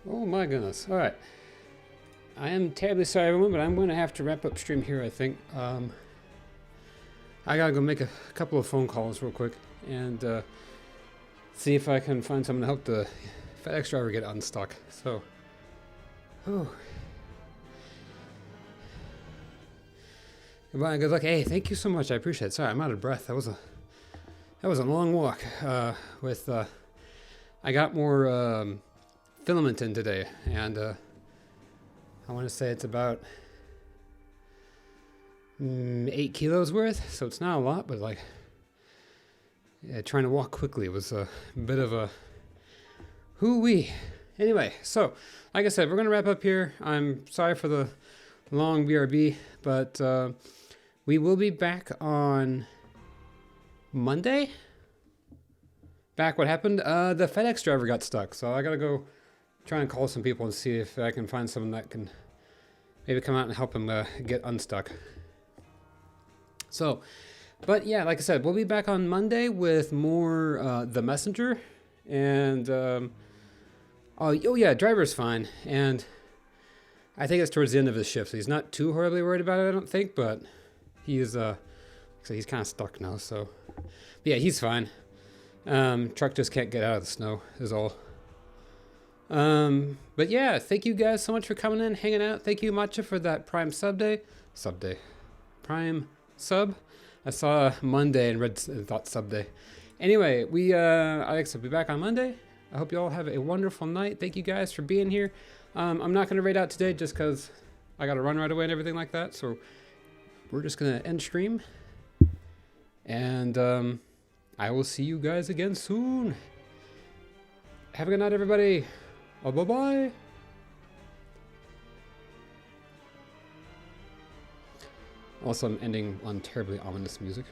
[SPEAKER 1] Oh my goodness. All right. I am terribly sorry, everyone, but I'm going to have to wrap up stream here, I think. I gotta go make a couple of phone calls real quick and see if I can find someone to help the FedEx driver get unstuck. So, oh. Goodbye, good luck. Hey, thank you so much. I appreciate it. Sorry, I'm out of breath. That was a long walk. I got more filament in today, and I want to say it's about 8 kilos worth. So it's not a lot, but like, yeah, trying to walk quickly was a bit of a hoo-wee. Anyway, so like I said, we're gonna wrap up here. I'm sorry for the long BRB, but we will be back on Monday. Back what happened? The FedEx driver got stuck, so I gotta go try and call some people and see if I can find someone that can maybe come out and help him get unstuck. So, but yeah, like I said, we'll be back on Monday with more The Messenger, and oh yeah, driver's fine, and I think it's towards the end of his shift, so he's not too horribly worried about it, I don't think, but he's so he's kind of stuck now, so but yeah, he's fine. Truck just can't get out of the snow is all. But yeah, thank you guys so much for coming in, hanging out. Thank you, Matcha, for that Prime Prime sub. I saw Monday and read and thought sub day. Anyway, Alex will be back on Monday. I hope you all have a wonderful night. Thank you guys for being here. I'm not gonna raid out today just because I gotta run right away and everything like that. So we're just gonna end stream, and I will see you guys again soon. Have a good night, everybody. Bye-bye. Also, I'm ending on terribly ominous music.